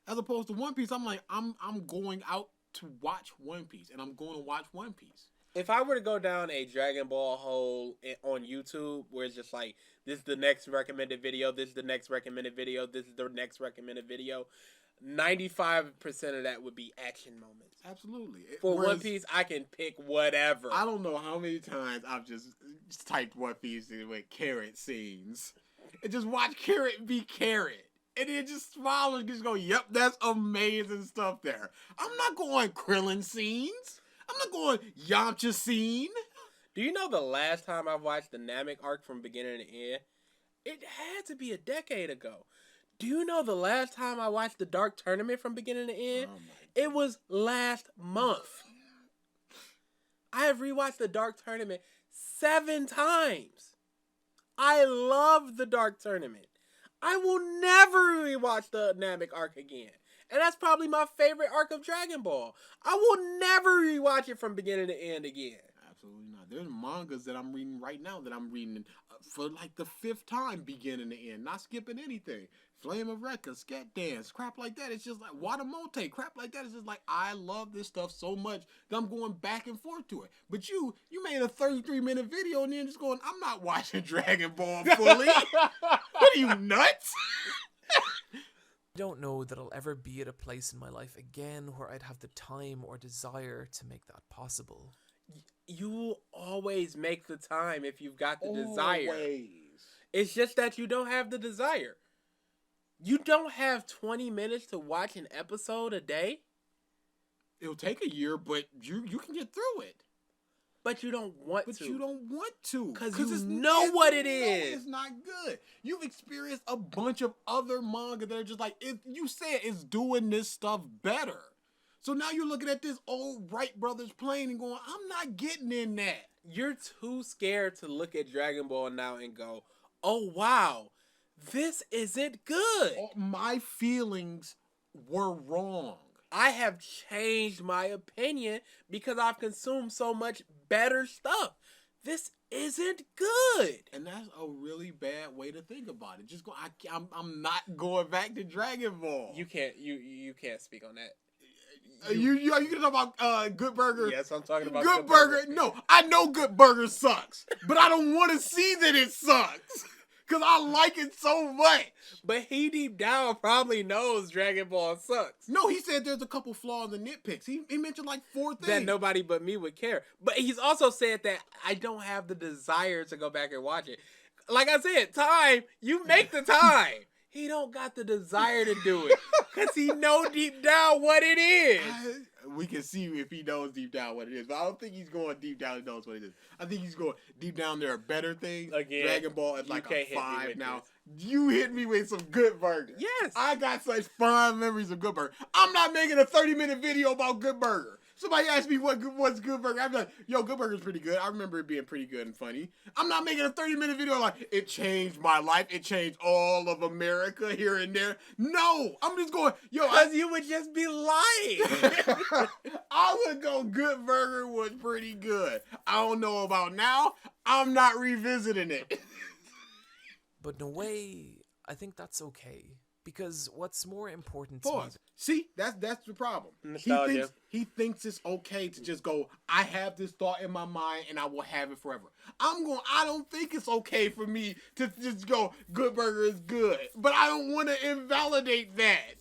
As opposed to One Piece, I'm like, I'm going out to watch One Piece, and I'm going to watch One Piece. If I were to go down a Dragon Ball hole on YouTube, where it's just like, this is the next recommended video, this is the next recommended video, this is the next recommended video, 95% of that would be action moments. Absolutely. For One Piece, I can pick whatever. I don't know how many times I've just typed One Piece with carrot scenes. And just watch Carrot be Carrot. And then just smile and just go, yep, that's amazing stuff there. I'm not going Krillin scenes. I'm not going Yamcha scene. Do you know the last time I watched the Namek arc from beginning to end? It had to be a decade ago. Do you know the last time I watched the Dark Tournament from beginning to end? It was last month. I have rewatched The Dark Tournament 7 times. I love The Dark Tournament. I will never rewatch the Namek arc again. And that's probably my favorite arc of Dragon Ball. I will never rewatch it from beginning to end again. Absolutely not. There's mangas that I'm reading right now that I'm reading for like the 5th time, beginning to end, not skipping anything. Flame of Recca, Scat Dance, crap like that. It's just like Watamote, crap like that. It's just like, I love this stuff so much that I'm going back and forth to it. But you made a 33-minute video and then just going, I'm not watching Dragon Ball fully. What are you, nuts? I don't know that I'll ever be at a place in my life again where I'd have the time or desire to make that possible. You will always make the time if you've got the desire. Always. It's just that you don't have the desire. You don't have 20 minutes to watch an episode a day, It'll take a year, but you can get through it. but you don't want But to. you don't want to. 'Cause you know what it you is. It's not good. You've experienced a bunch of other manga that are just like, you said it's doing this stuff better. So now you're looking at this old Wright Brothers plane and going, I'm not getting in that. You're too scared to look at Dragon Ball now and go, oh wow, this isn't good. My feelings were wrong. I have changed my opinion because I've consumed so much better stuff. This isn't good. And that's a really bad way to think about it. Just go. I'm not going back to Dragon Ball. You can't speak on that. Are you gonna talk about Good Burger? Yes, I'm talking about Good Burger. No, I know Good Burger sucks, but I don't want to see that it sucks because I like it so much. But he deep down probably knows Dragon Ball sucks. No, he said there's a couple flaws and nitpicks. He mentioned like 4 things. That nobody but me would care. But he's also said that I don't have the desire to go back and watch it. Like I said, time, you make the time. He don't got the desire to do it because he know deep down what it is. We can see if he knows deep down what it is, but I don't think he's going deep down and knows what it is. I think he's going deep down. There are better things. Again, Dragon Ball is you like can't a hit me 5 with now. this. You hit me with some Good Burger. Yes. I got such fond memories of Good Burger. I'm not making a 30-minute video about Good Burger. Somebody asked me what's Good Burger. I'm like, yo, Good Burger's pretty good. I remember it being pretty good and funny. I'm not making a 30-minute video like, it changed my life. It changed all of America here and there. No, I'm just going, yo. Because you would just be lying. I would go Good Burger was pretty good. I don't know about now. I'm not revisiting it. But in a way, I think that's okay. Because what's more important to me... Pause. See, that's the problem. Nostalgia. He thinks it's okay to just go, I have this thought in my mind and I will have it forever. I don't think it's okay for me to just go, Good Burger is good. But I don't want to invalidate that.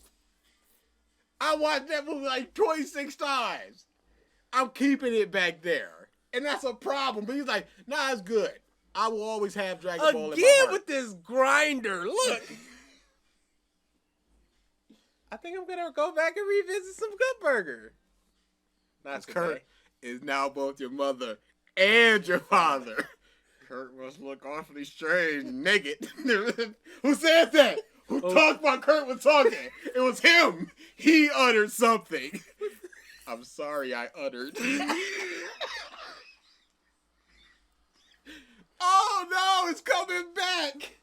I watched that movie like 26 times. I'm keeping it back there. And that's a problem. But he's like, nah, it's good. I will always have Dragon Ball in my Again heart. with this grinder. Look. I think I'm going to go back and revisit some Good Burger. Not today. Kurt is now both your mother and your father. Kurt must look awfully strange, naked. Who said that? Who talked while Kurt was talking? It was him. He uttered something. I'm sorry I uttered. Oh no, it's coming back.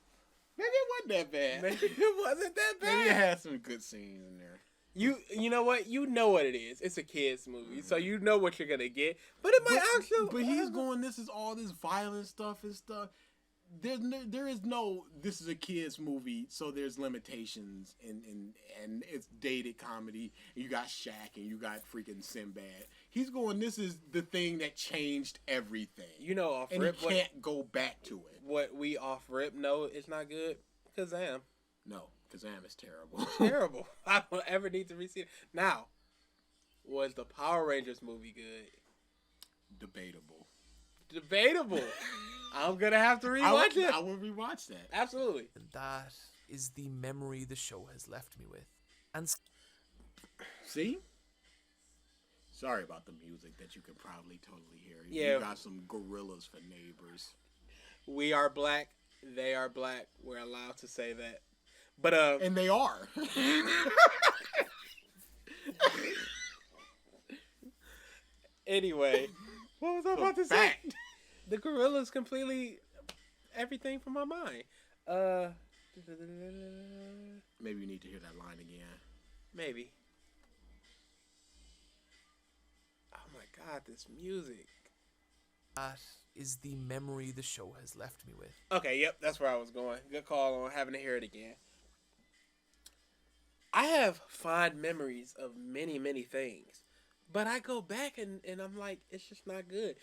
Maybe it wasn't that bad. Maybe it wasn't that bad. Maybe it had some good scenes in there. You know what? You know what it is. It's a kid's movie, so you know what you're gonna get. But it might actually. But he's going, this is all this violent stuff and stuff. There is no, this is a kid's movie, so there's limitations and it's dated comedy. And you got Shaq and you got freaking Sinbad. He's going, this is the thing that changed everything. You know, off And rip, you can't go back to it. what we off rip know it's not good. Kazam. No, Kazam is terrible. Terrible. I don't ever need to re-see it. Now, was the Power Rangers movie good? Debatable. Debatable. I'm gonna have to rewatch it. I will rewatch that. Absolutely. And that is the memory the show has left me with. And See? Sorry about the music that you can probably totally hear. Yeah. You got some gorillas for neighbors. We are black. They are black. We're allowed to say that. But And they are. anyway, What was I The about to say? fact. The gorilla's completely everything from my mind. Maybe you need to hear that line again. Maybe. Oh my god, this music. That is the memory the show has left me with. Okay, yep, that's where I was going. Good call on having to hear it again. I have fond memories of many, many things. But I go back and I'm like, it's just not good.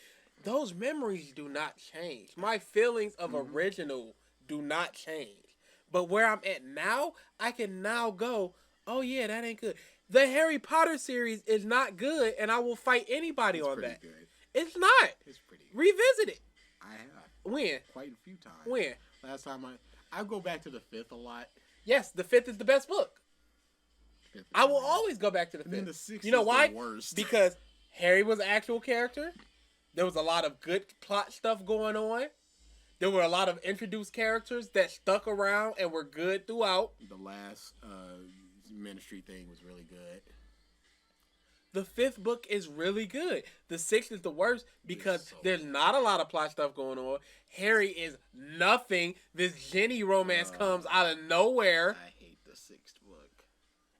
Those memories do not change. My feelings of original do not change. But where I'm at now, I can now go, oh yeah, that ain't good. The Harry Potter series is not good, and I will fight anybody It's on pretty that. good. It's not. It's pretty good. Revisit it. I have When? quite a few times. When? Last time I go back to the 5th a lot. Yes, the 5th is the best book. 5th is I will the always go back to the 5th. And then the 6th You know is why? the worst. Because Harry was an actual character. There was a lot of good plot stuff going on. There were a lot of introduced characters that stuck around and were good throughout. The last ministry thing was really good. The 5th book is really good. The 6th is the worst because so there's not a lot of plot stuff going on. Harry is nothing. This Ginny romance comes out of nowhere. I hate the 6th book.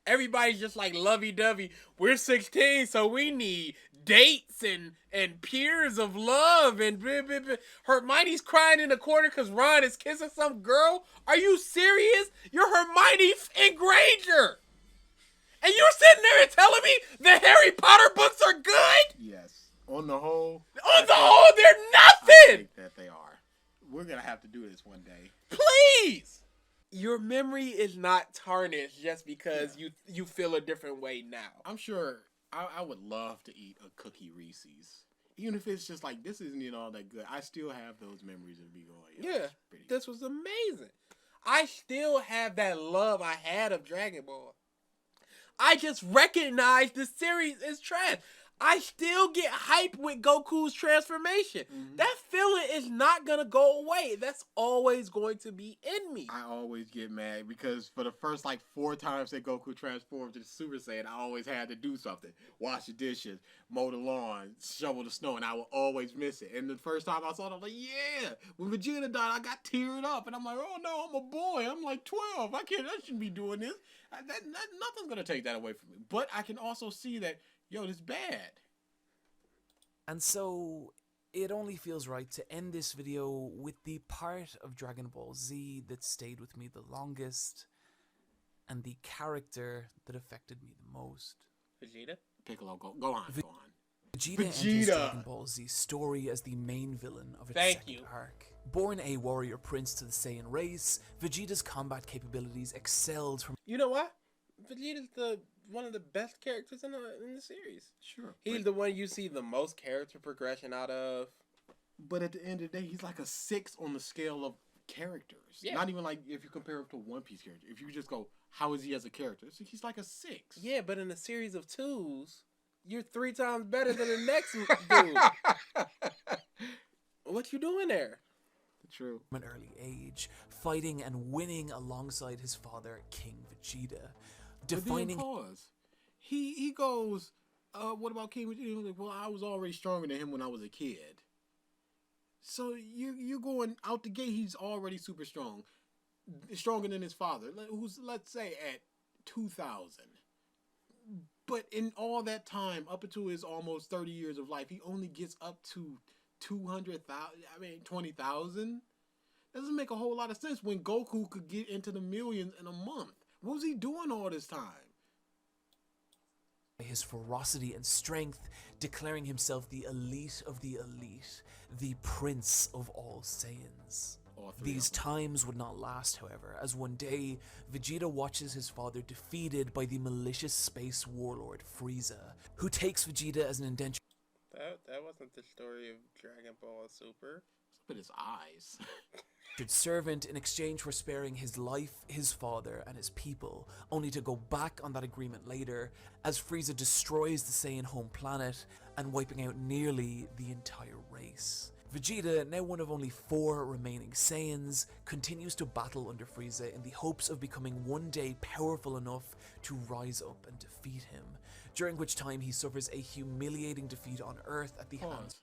Everybody's just like lovey-dovey. We're 16, so we need dates and peers of love. And blah, blah, blah. Hermione's crying in the corner because Ron is kissing some girl. Are you serious? You're Hermione and Granger. And you're sitting there and telling me the Harry Potter books are good? Yes. On the whole. On the whole, they're I nothing. think that they are. We're going to have to do this one day. Please. Your memory is not tarnished just because you feel a different way now. I'm sure I would love to eat a cookie Reese's. Even if it's just like, this isn't all that good. I still have those memories of me going, Yeah, it's pretty this was amazing. I still have that love I had of Dragon Ball. I just recognize the series is trash. I still get hyped with Goku's transformation. That feeling is not going to go away. That's always going to be in me. I always get mad because for the first 4 times that Goku transformed to the Super Saiyan, I always had to do something. Wash the dishes, mow the lawn, shovel the snow, and I would always miss it. And the first time I saw it, I was like, yeah. When Vegeta died, I got teared up. And I'm like, oh no, I'm a boy. I'm like 12. I shouldn't be doing this. Nothing's going to take that away from me. But I can also see that, yo, this is bad. And so, it only feels right to end this video with the part of Dragon Ball Z that stayed with me the longest, and the character that affected me the most. Vegeta? Piccolo, go on. Vegeta enters Dragon Ball Z's story as the main villain of its second arc. Born a warrior prince to the Saiyan race, Vegeta's combat capabilities excelled from... You know what? Vegeta's one of the best characters in the series. Sure. He's the one you see the most character progression out of. But at the end of the day, he's like a 6 on the scale of characters. Yeah. Not even like if you compare him to One Piece character. If you just go, how is he as a character? So he's like a 6. Yeah, but in a series of 2s, you're 3 times better than the next dude. What you doing there? True. From an early age, fighting and winning alongside his father, King Vegeta. Defining... But then pause. He goes, what about King Vegeta? Like, well, I was already stronger than him when I was a kid. So you're going out the gate, he's already super strong. Stronger than his father, who's, let's say, at 2,000. But in all that time, up until his almost 30 years of life, he only gets up to 20,000. Doesn't make a whole lot of sense when Goku could get into the millions in a month. What was he doing all this time? His ferocity and strength, declaring himself the elite of the elite, the prince of all Saiyans. These times would not last, however, as one day, Vegeta watches his father defeated by the malicious space warlord Frieza, who takes Vegeta as an indentured That wasn't the story of Dragon Ball Super. But his eyes. servant in exchange for sparing his life, his father, and his people, only to go back on that agreement later as Frieza destroys the Saiyan home planet and wiping out nearly the entire race. Vegeta, now one of only 4 remaining Saiyans, continues to battle under Frieza in the hopes of becoming one day powerful enough to rise up and defeat him, during which time he suffers a humiliating defeat on Earth at the hands.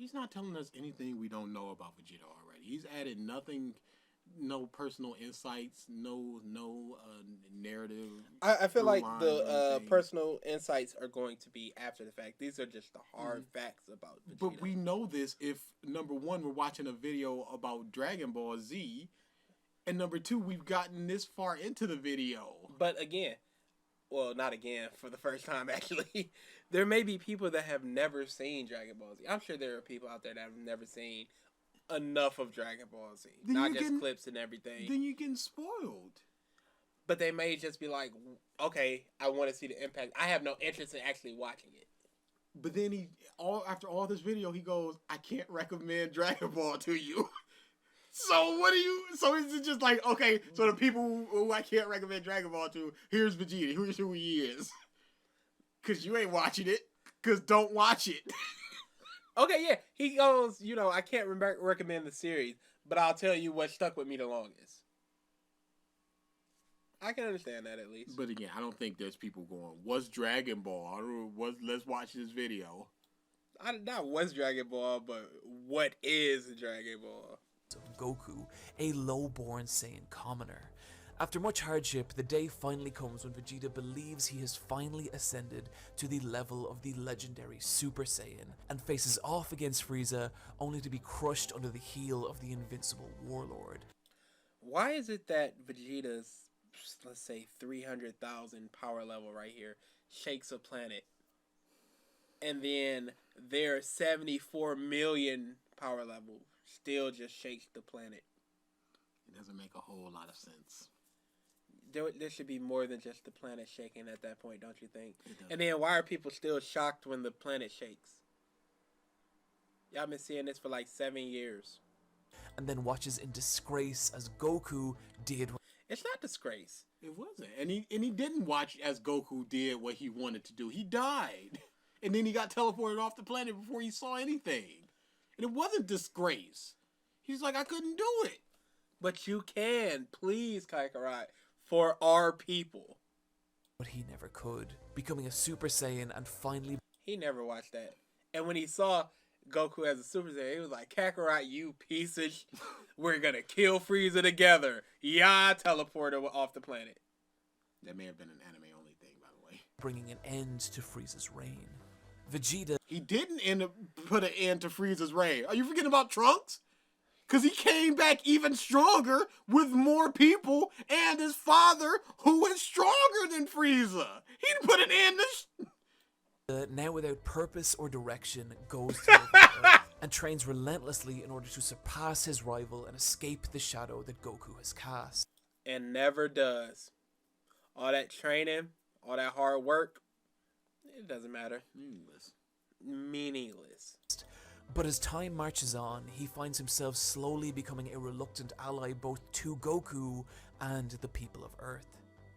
He's not telling us anything we don't know about Vegeta already. He's added nothing, no personal insights, no narrative. I feel like lines or the anything. personal insights are going to be after the fact. These are just the hard facts about Vegeta. But we know this if, number one, we're watching a video about Dragon Ball Z, and number two, we've gotten this far into the video. But again, well, not again, for the first time actually, there may be people that have never seen Dragon Ball Z. I'm sure there are people out there that have never seen enough of Dragon Ball Z, Then not you just can- clips and everything. Then you're getting spoiled. But they may just be like, okay, I want to see the impact. I have no interest in actually watching it. But then after all this video, he goes, I can't recommend Dragon Ball to you. So is it just like, okay, so the people who I can't recommend Dragon Ball to, here's Vegeta, here's who he is. Because you ain't watching it, because don't watch it. Okay, yeah. He goes, I can't recommend the series, but I'll tell you what stuck with me the longest. I can understand that at least. But again, I don't think there's people going, what's Dragon Ball? Let's watch this video. Not what's Dragon Ball, but what is Dragon Ball? Of Goku, a low-born Saiyan commoner. After much hardship, the day finally comes when Vegeta believes he has finally ascended to the level of the legendary Super Saiyan and faces off against Frieza, only to be crushed under the heel of the invincible warlord. Why is it that Vegeta's, let's say, 300,000 power level right here shakes a planet, and then their 74 million power level still just shakes the planet? It doesn't make a whole lot of sense. There should be more than just the planet shaking at that point, don't you think? It does. And then why are people still shocked when the planet shakes? Y'all been seeing this for like 7 years. And then watches in disgrace as Goku did It's not disgrace. It wasn't. And he didn't watch as Goku did what he wanted to do. He died. And then he got teleported off the planet before he saw anything. And it wasn't disgrace. He's like, I couldn't do it. But you can, please, Kakarot, for our people. what he never could, becoming a Super Saiyan and finally He never watched that. And when he saw Goku as a Super Saiyan, he was like, Kakarot, you piece of we're gonna kill Frieza together. Yeah, teleporter off the planet. That may have been an anime-only thing, by the way. bringing an end to Frieza's reign. Vegeta He didn't put an end to Frieza's reign. Are you forgetting about Trunks? Because he came back even stronger with more people and his father, who is stronger than Frieza. He didn't put an end to... now without purpose or direction, goes to live on Earth and trains relentlessly in order to surpass his rival and escape the shadow that Goku has cast. And never does. All that training, all that hard work, it doesn't matter. Meaningless. But as time marches on, he finds himself slowly becoming a reluctant ally both to Goku and the people of Earth.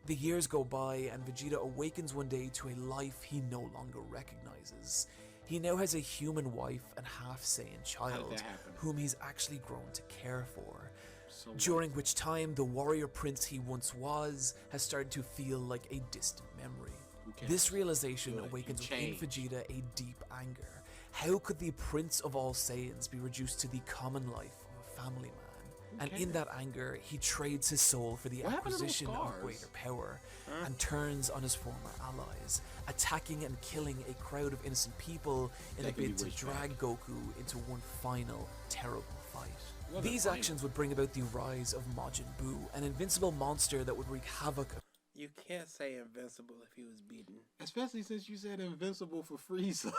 The years go by and Vegeta awakens one day to a life he no longer recognizes. He now has a human wife and half-Saiyan child, that happen? whom he's actually grown to care for. So During which time, the warrior prince he once was has started to feel like a distant memory. cares? This realization Good, he awakens within changed. Vegeta a deep anger. How could the prince of all Saiyans be reduced to the common life of a family man? And in that anger, he trades his soul for the What happened to those acquisition of scars? greater power, and turns on his former allies, attacking and killing a crowd of innocent people in a That can be bid to wished drag Goku into one final, terrible fight. Wasn't These final. actions would bring about the rise of Majin Buu, an invincible monster that would wreak havoc. You can't say invincible if he was beaten. Especially since you said invincible for Frieza.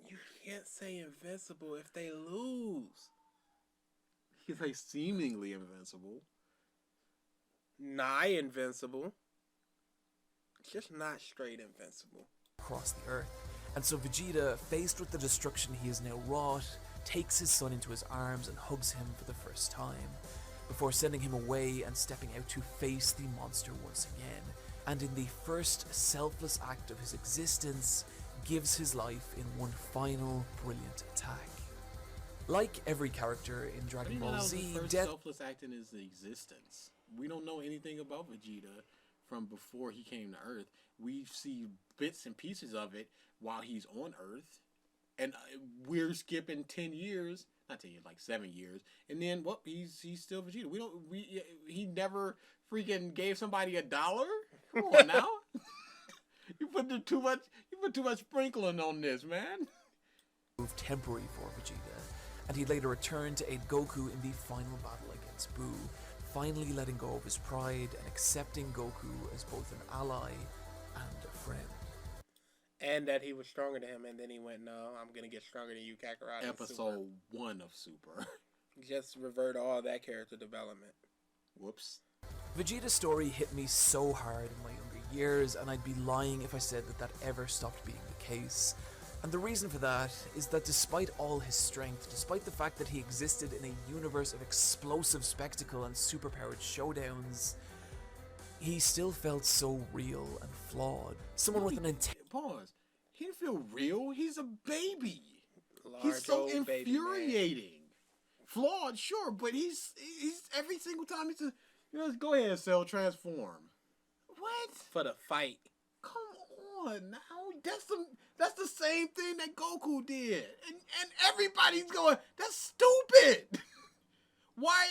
You can't say invincible if they lose. He's like seemingly invincible. Nigh invincible. Just not straight invincible. Across the earth. And so Vegeta, faced with the destruction he has now wrought, takes his son into his arms and hugs him for the first time, before sending him away and stepping out to face the monster once again, and in the first selfless act of his existence, gives his life in one final brilliant attack. Like every character in Dragon Ball Z, first Death selfless act in his existence. We don't know anything about Vegeta from before he came to Earth. We see bits and pieces of it while he's on Earth. and we're skipping 10 years, not 10 years, like 7 years, and then what? He's still Vegeta. He never freaking gave somebody $1. Come on now, you put too much sprinkling on this, man. Move temporary for Vegeta, and he later returned to aid Goku in the final battle against Buu, finally letting go of his pride and accepting Goku as both an ally and a friend. And that he was stronger than him, and then he went, "No, I'm gonna get stronger than you, Kakarot." Episode 1 of Super. Just revert all that character development. Whoops. Vegeta's story hit me so hard in my younger years, and I'd be lying if I said that ever stopped being the case. And the reason for that is that despite all his strength, despite the fact that he existed in a universe of explosive spectacle and superpowered showdowns, he still felt so real and flawed. Someone with an Pause. He didn't feel real. He's a baby. Large He's so old baby man. infuriating. Flawed, sure, but he's every single time he's go ahead, Cell, transform. What? For the fight. Come on now. That's the same thing that Goku did. And everybody's going, that's stupid. Why?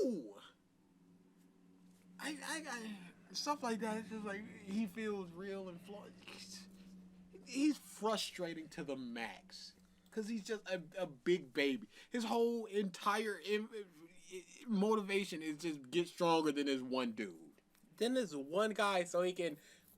No. I stuff like that. It's just like he feels real and flawed. He's frustrating to the max because he's just a big baby. His whole entire motivation is just get stronger than this one dude. Then there's one guy so he can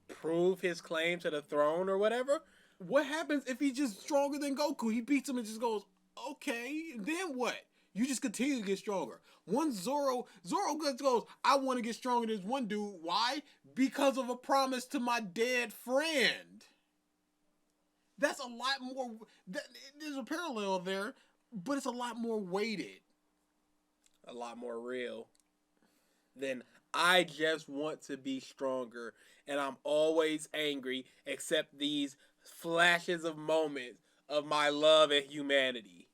prove his claim to the throne or whatever. What happens if he's just stronger than Goku? He beats him and just goes, okay, then what? You just continue to get stronger. Once Zoro just goes, I want to get stronger than this one dude. Why? Because of a promise to my dead friend. That's a lot more. There's a parallel there, but it's a lot more weighted. A lot more real than I just want to be stronger and I'm always angry except these flashes of moments of my love and humanity.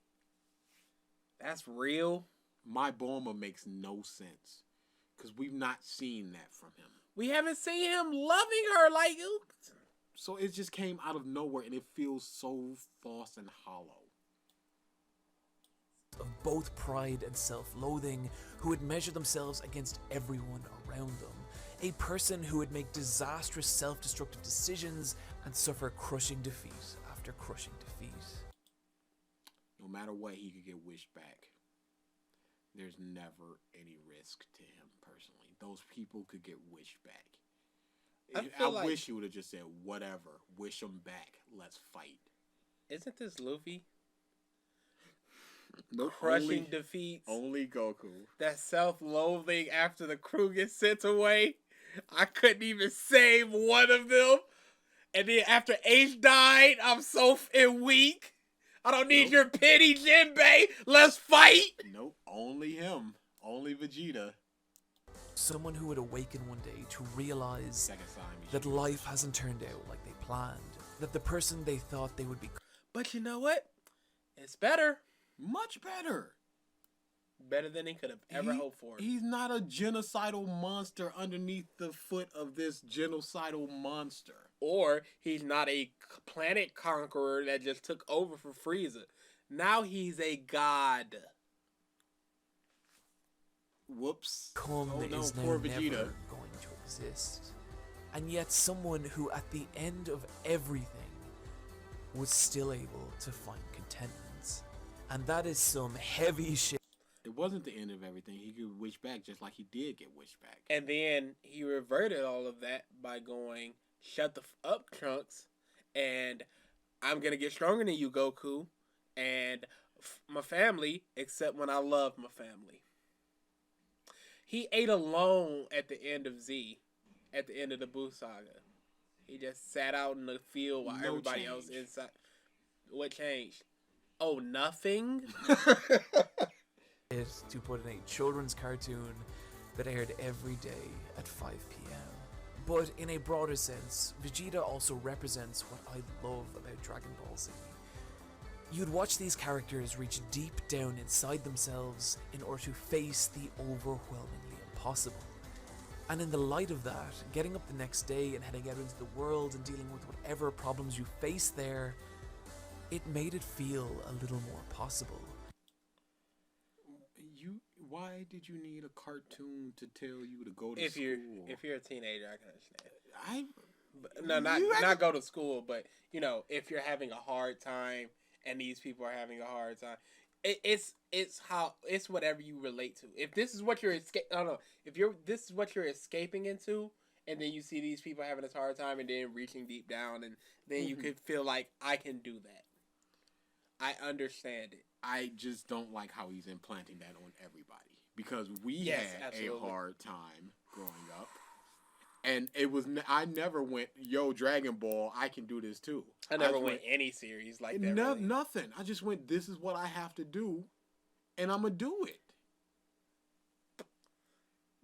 That's real. My Bulma makes no sense because we've not seen that from him. We haven't seen him loving her like. So it just came out of nowhere and it feels so false and hollow. Of both pride and self-loathing, who would measure themselves against everyone around them. A person who would make disastrous self-destructive decisions and suffer crushing defeat after crushing defeat. No matter what, he could get wished back. There's never any risk to him personally. Those people could get wished back. I wish he would have just said, whatever, wish him back, let's fight. Isn't this Luffy? Nope, Crushing defeats. Only Goku. That self-loathing after the crew gets sent away. I couldn't even save one of them. And then after Ace died, I'm so weak. I don't need your pity, Jinbei. Let's fight. Nope, only him. Only Vegeta. Someone who would awaken one day to realize that life hasn't turned out like they planned. That the person they thought they would be. But you know what? It's better. Much better. Better than he could have ever hoped for. He's not a genocidal monster underneath the foot of this genocidal monster. Or he's not a planet conqueror that just took over for Frieza. Now he's a god. Whoops. Is now never going to exist. And yet someone who at the end of everything was still able to find contentment. And that is some heavy shit. It wasn't the end of everything. He could wish back just like he did get wished back. And then he reverted all of that by going, shut the up, Trunks, and I'm going to get stronger than you, Goku, and my family, except when I love my family. He ate alone at the end of Z, at the end of the Buu saga. He just sat out in the field while everybody else inside. What changed? Oh, nothing? To put in a children's cartoon that aired every day at 5 p.m. But in a broader sense, Vegeta also represents what I love about Dragon Ball Z. You'd watch these characters reach deep down inside themselves in order to face the overwhelmingly impossible. And in the light of that, getting up the next day and heading out into the world and dealing with whatever problems you face there it made it feel a little more possible. Why did you need a cartoon to tell you to go to If school? if you're a teenager, I can understand. I No, not go to school, but you know, if you're having a hard time and these people are having a hard time, it's whatever you relate to. If this is what you're this is what you're escaping into, and then you see these people having this hard time and then reaching deep down, and then you could feel like I can do that. I understand it. I just don't like how he's implanting that on everybody, because we had absolutely. a hard time growing up, and it was I never went, yo, Dragon Ball, I can do this too. I never went any series like that. Really. Nothing. I just went, this is what I have to do, and I'm gonna do it.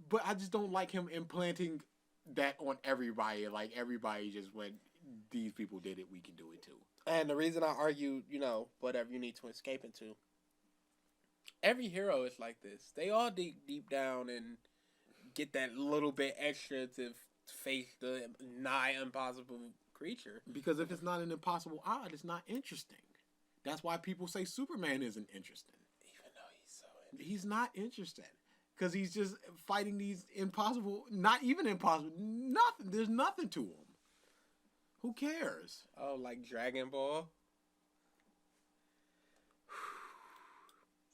But I just don't like him implanting that on everybody. Like everybody just went, these people did it, we can do it too. And the reason I argue, you know, whatever you need to escape into, every hero is like this. They all deep down and get that little bit extra to face the nigh impossible creature. Because if it's not an impossible odd, it's not interesting. That's why people say Superman isn't interesting. Even though he's so interesting. He's not interesting. Because he's just fighting these impossible, not even impossible, nothing. There's nothing to him. Who cares? Oh, like Dragon Ball?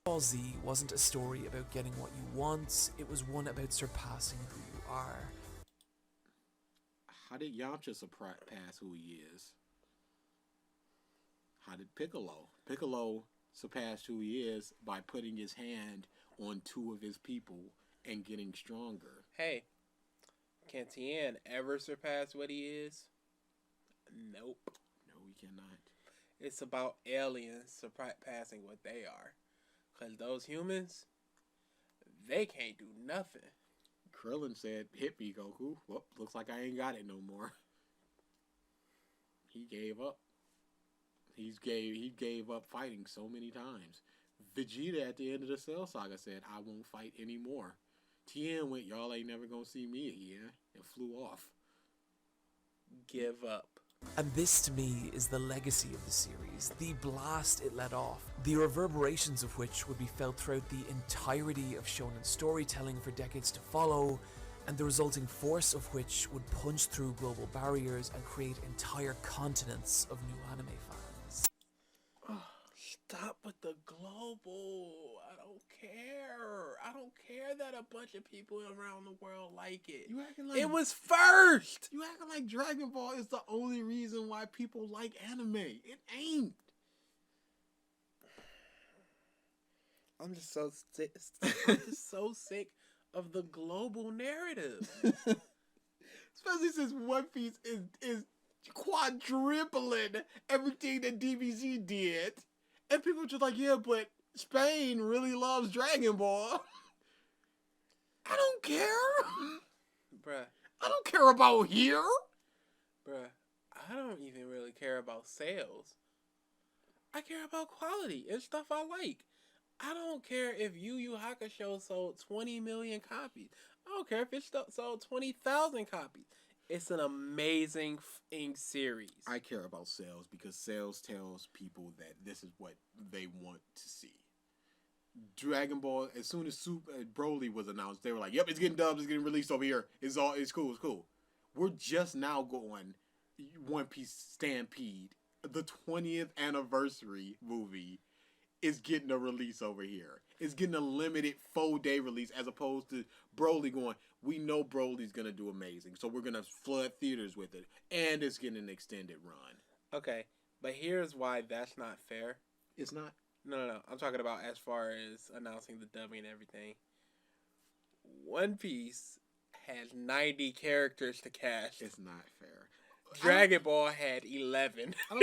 Ball Z wasn't a story about getting what you want, it was one about surpassing who you are. How did Yamcha surpass who he is? How did Piccolo? Piccolo surpassed who he is by putting his hand on two of his people and getting stronger. Hey, can Tien ever surpass what he is? Nope. No, he cannot. It's about aliens surpassing what they are. Because those humans, they can't do nothing. Krillin said, hit me, Goku. Well, looks like I ain't got it no more. He gave up. He gave up fighting so many times. Vegeta at the end of the Cell Saga said, I won't fight anymore. Tien went, y'all ain't never gonna see me again, and flew off. Give up. And this to me is the legacy of the series, the blast it let off, the reverberations of which would be felt throughout the entirety of shonen storytelling for decades to follow, and the resulting force of which would punch through global barriers and create entire continents of new anime fans. Stop with the global. I don't care. I don't care that a bunch of people around the world like it. You acting like It was first. You acting like Dragon Ball is the only reason why people like anime. It ain't. I'm just so sick. I'm just so sick of the global narrative. Especially since One Piece is quadrupling everything that DBZ did. And people are just like, yeah, but Spain really loves Dragon Ball. I don't care. Bruh. I don't care about here. Bruh. I don't even really care about sales. I care about quality and stuff I like. I don't care if Yu Yu Hakusho sold 20 million copies. I don't care if it sold 20,000 copies. It's an amazing series. I care about sales because sales tells people that this is what they want to see. Dragon Ball, as soon as Broly was announced, they were like, yep, it's getting dubbed, it's getting released over here. It's cool. We're just now going One Piece Stampede. The 20th anniversary movie is getting a release over here. It's getting a limited 4-day release as opposed to Broly going, we know Broly's going to do amazing, so we're going to flood theaters with it. And it's getting an extended run. Okay, but here's why that's not fair. It's not. No. I'm talking about as far as announcing the dubbing and everything. One Piece has 90 characters to cast. It's not fair. Dragon Ball had 11. I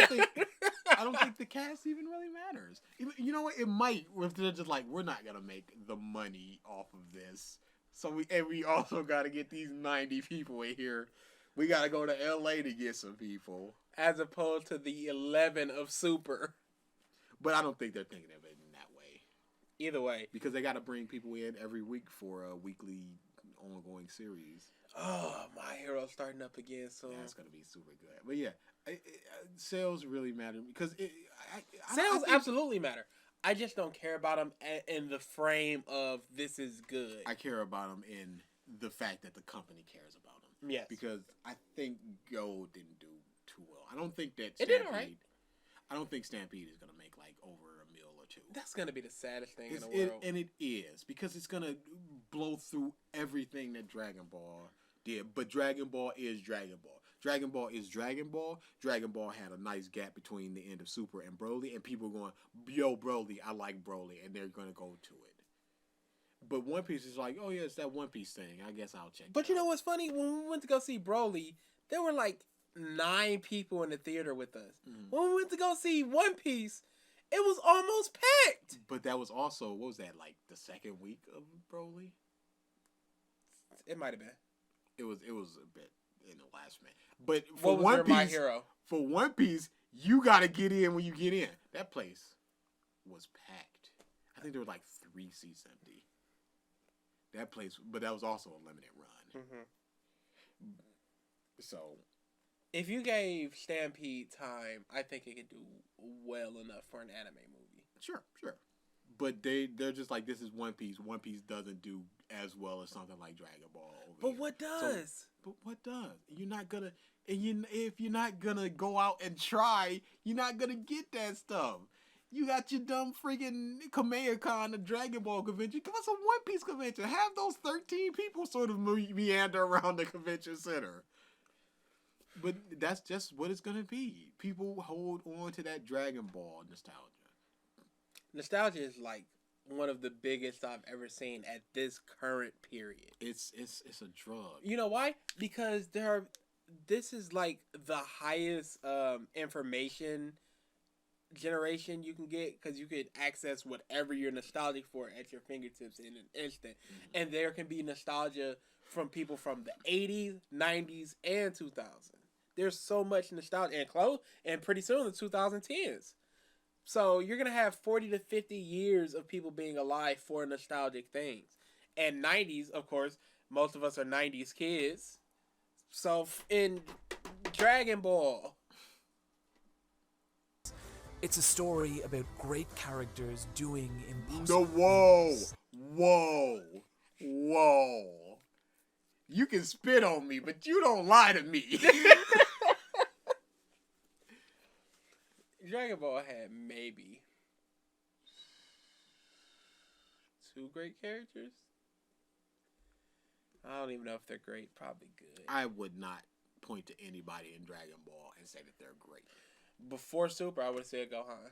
don't think the cast even really matters. You know what? It might if they're just like, we're not gonna make the money off of this, so we also got to get these 90 people in here. We got to go to LA to get some people, as opposed to the 11 of Super. But I don't think they're thinking of it in that way. Either way, because they got to bring people in every week for a weekly ongoing series. Oh, My Hero's starting up again soon. Yeah, it's gonna be super good. But yeah, sales really matter because Sales absolutely matter. I just don't care about them in the frame of this is good. I care about them in the fact that the company cares about them. Yes. Because I think Go didn't do too well. I don't think that It did all right. I don't think Stampede is going to make like over $1 million or $2 million. That's going to be the saddest thing in the world. And it is, because it's going to blow through everything that Dragon Ball did. But Dragon Ball is Dragon Ball. Dragon Ball is Dragon Ball. Dragon Ball had a nice gap between the end of Super and Broly, and people are going, yo, Broly, I like Broly, and they're going to go to it. But One Piece is like, oh yeah, it's that One Piece thing. I guess I'll check it But you out. know what's funny? When we went to go see Broly, there were like 9 people in the theater with us. Mhm. When we went to go see One Piece, it was almost packed. But that was also, what was that, like the second week of Broly? It might have been. It was a bit in the last minute. But What for was One your Piece, My Hero? for One Piece, you got to get in when you get in. That place was packed. I think there were like 3 seats empty. That place, but that was also a limited run. Mm-hmm. So, If you gave Stampede time, I think it could do well enough for an anime movie. sure. But they're just like, this is One Piece. One Piece doesn't do as well as something like Dragon Ball. But what does? But what does? You're not gonna, if you're not gonna go out and try, you're not gonna get that stuff. You got your dumb freaking Kamea-Con, the Dragon Ball convention. Give us a One Piece convention. Have those 13 people sort of meander around the convention center. But that's just what it's gonna be. People hold on to that Dragon Ball nostalgia. Nostalgia is like one of the biggest I've ever seen at this current period. It's a drug. You know why? Because this is like the highest information generation you can get, because you could access whatever you're nostalgic for at your fingertips in an instant. Mm-hmm. And there can be nostalgia from people from the 80s, 90s, and 2000s. There's so much nostalgia and pretty soon the 2010s. So you're going to have 40 to 50 years of people being alive for nostalgic things. And 90s, of course, most of us are 90s kids. So in Dragon Ball, It's a story about great characters doing impossible things. Whoa. You can spit on me, but you don't lie to me. Dragon Ball had maybe 2 great characters. I don't even know if they're great. Probably good. I would not point to anybody in Dragon Ball and say that they're great. Before Super, I would say Gohan.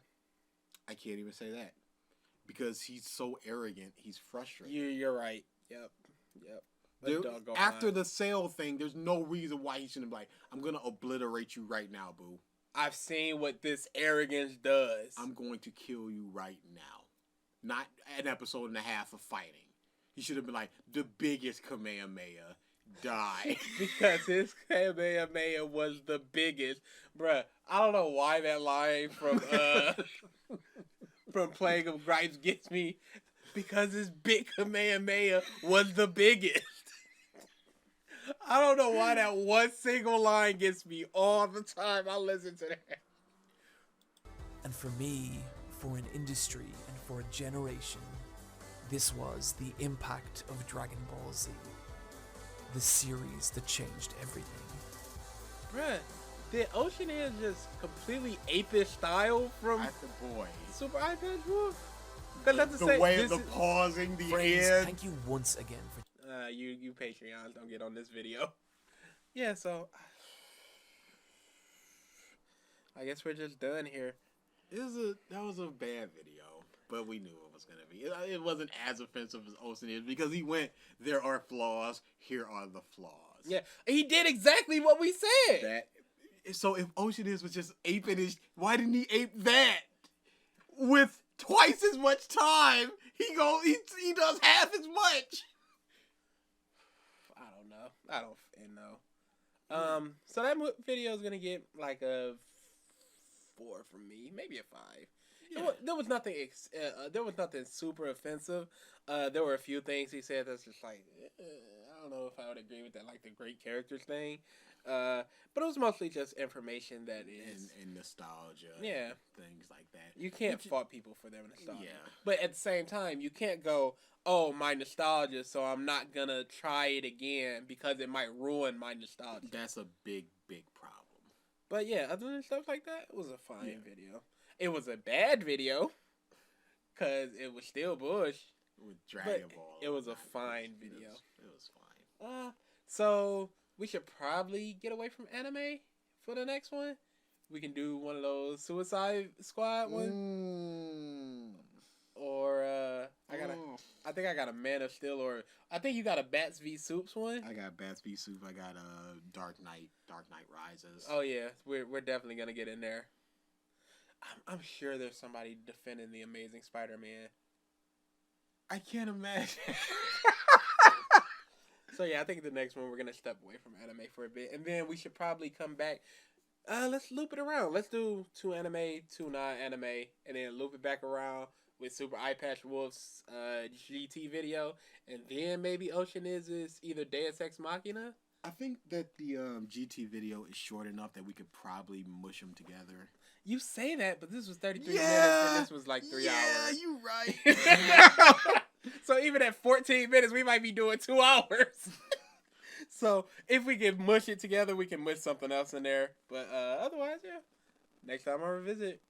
I can't even say that. Because he's so arrogant, he's frustrated. You're right. Yep. Dude, Adult Gohan. after the Cell thing, there's no reason why he shouldn't be like, I'm going to obliterate you right now, boo. I've seen what this arrogance does. I'm going to kill you right now. Not an episode and a half of fighting. He should have been like, the biggest Kamehameha, die. Because his Kamehameha was the biggest. Bruh, I don't know why that line from from Plague of Gripes gets me. Because his big Kamehameha was the biggest. I don't know why that one single line gets me all the time I listen to that. And for me, for an industry, and for a generation, this was the impact of Dragon Ball Z. The series that changed everything. Bruh, did Oceaneer just completely ape his style from That's the boy. SuperEyePatchWolf? Because that's The way of the pausing, the Friends, end. thank you once again for you Patreons don't get on this video. Yeah, so I guess we're just done here. That was a bad video, but we knew it was gonna be. It wasn't as offensive as Olsen is because he went, there are flaws, here are the flaws. Yeah, he did exactly what we said. So if Ocean was just aping his, why didn't he ape that? With twice as much time, he does half as much. I don't know. So that video is gonna get like a 4 from me, maybe a 5. Yeah. There was nothing. There was nothing super offensive. There were a few things he said that's just like I don't know if I would agree with that, like the great characters thing. But it was mostly just information that is and nostalgia. Yeah. And things like that. you can't fault people for their nostalgia. Yeah. But at the same time, you can't go, oh, my nostalgia, so I'm not gonna try it again because it might ruin my nostalgia. That's a big problem. But yeah, other than stuff like that, it was a fine video. It was a bad video because it was still Bush. With Dragon Ball. It was a fine video. It was fine. So we should probably get away from anime for the next one. We can do one of those Suicide Squad ones. Or I think I got a Man of Steel, or I think you got a Bats v Soups one. I got Bats v Soup. I got Dark Knight Rises. Oh yeah, we're definitely gonna get in there. I'm sure there's somebody defending the Amazing Spider-Man. I can't imagine. So yeah, I think the next one we're gonna step away from anime for a bit, and then we should probably come back. Let's loop it around. Let's do 2 anime, 2 non-anime, and then loop it back around with SuperEyePatchWolf's GT video, and then maybe Ocean is either Deus Ex Machina. I think that the GT video is short enough that we could probably mush them together. You say that, but this was 33 minutes, and this was like 3 hours. Yeah, you right. So even at 14 minutes, we might be doing 2 hours. So if we can mush it together, we can mush something else in there. But otherwise, yeah. Next time I revisit,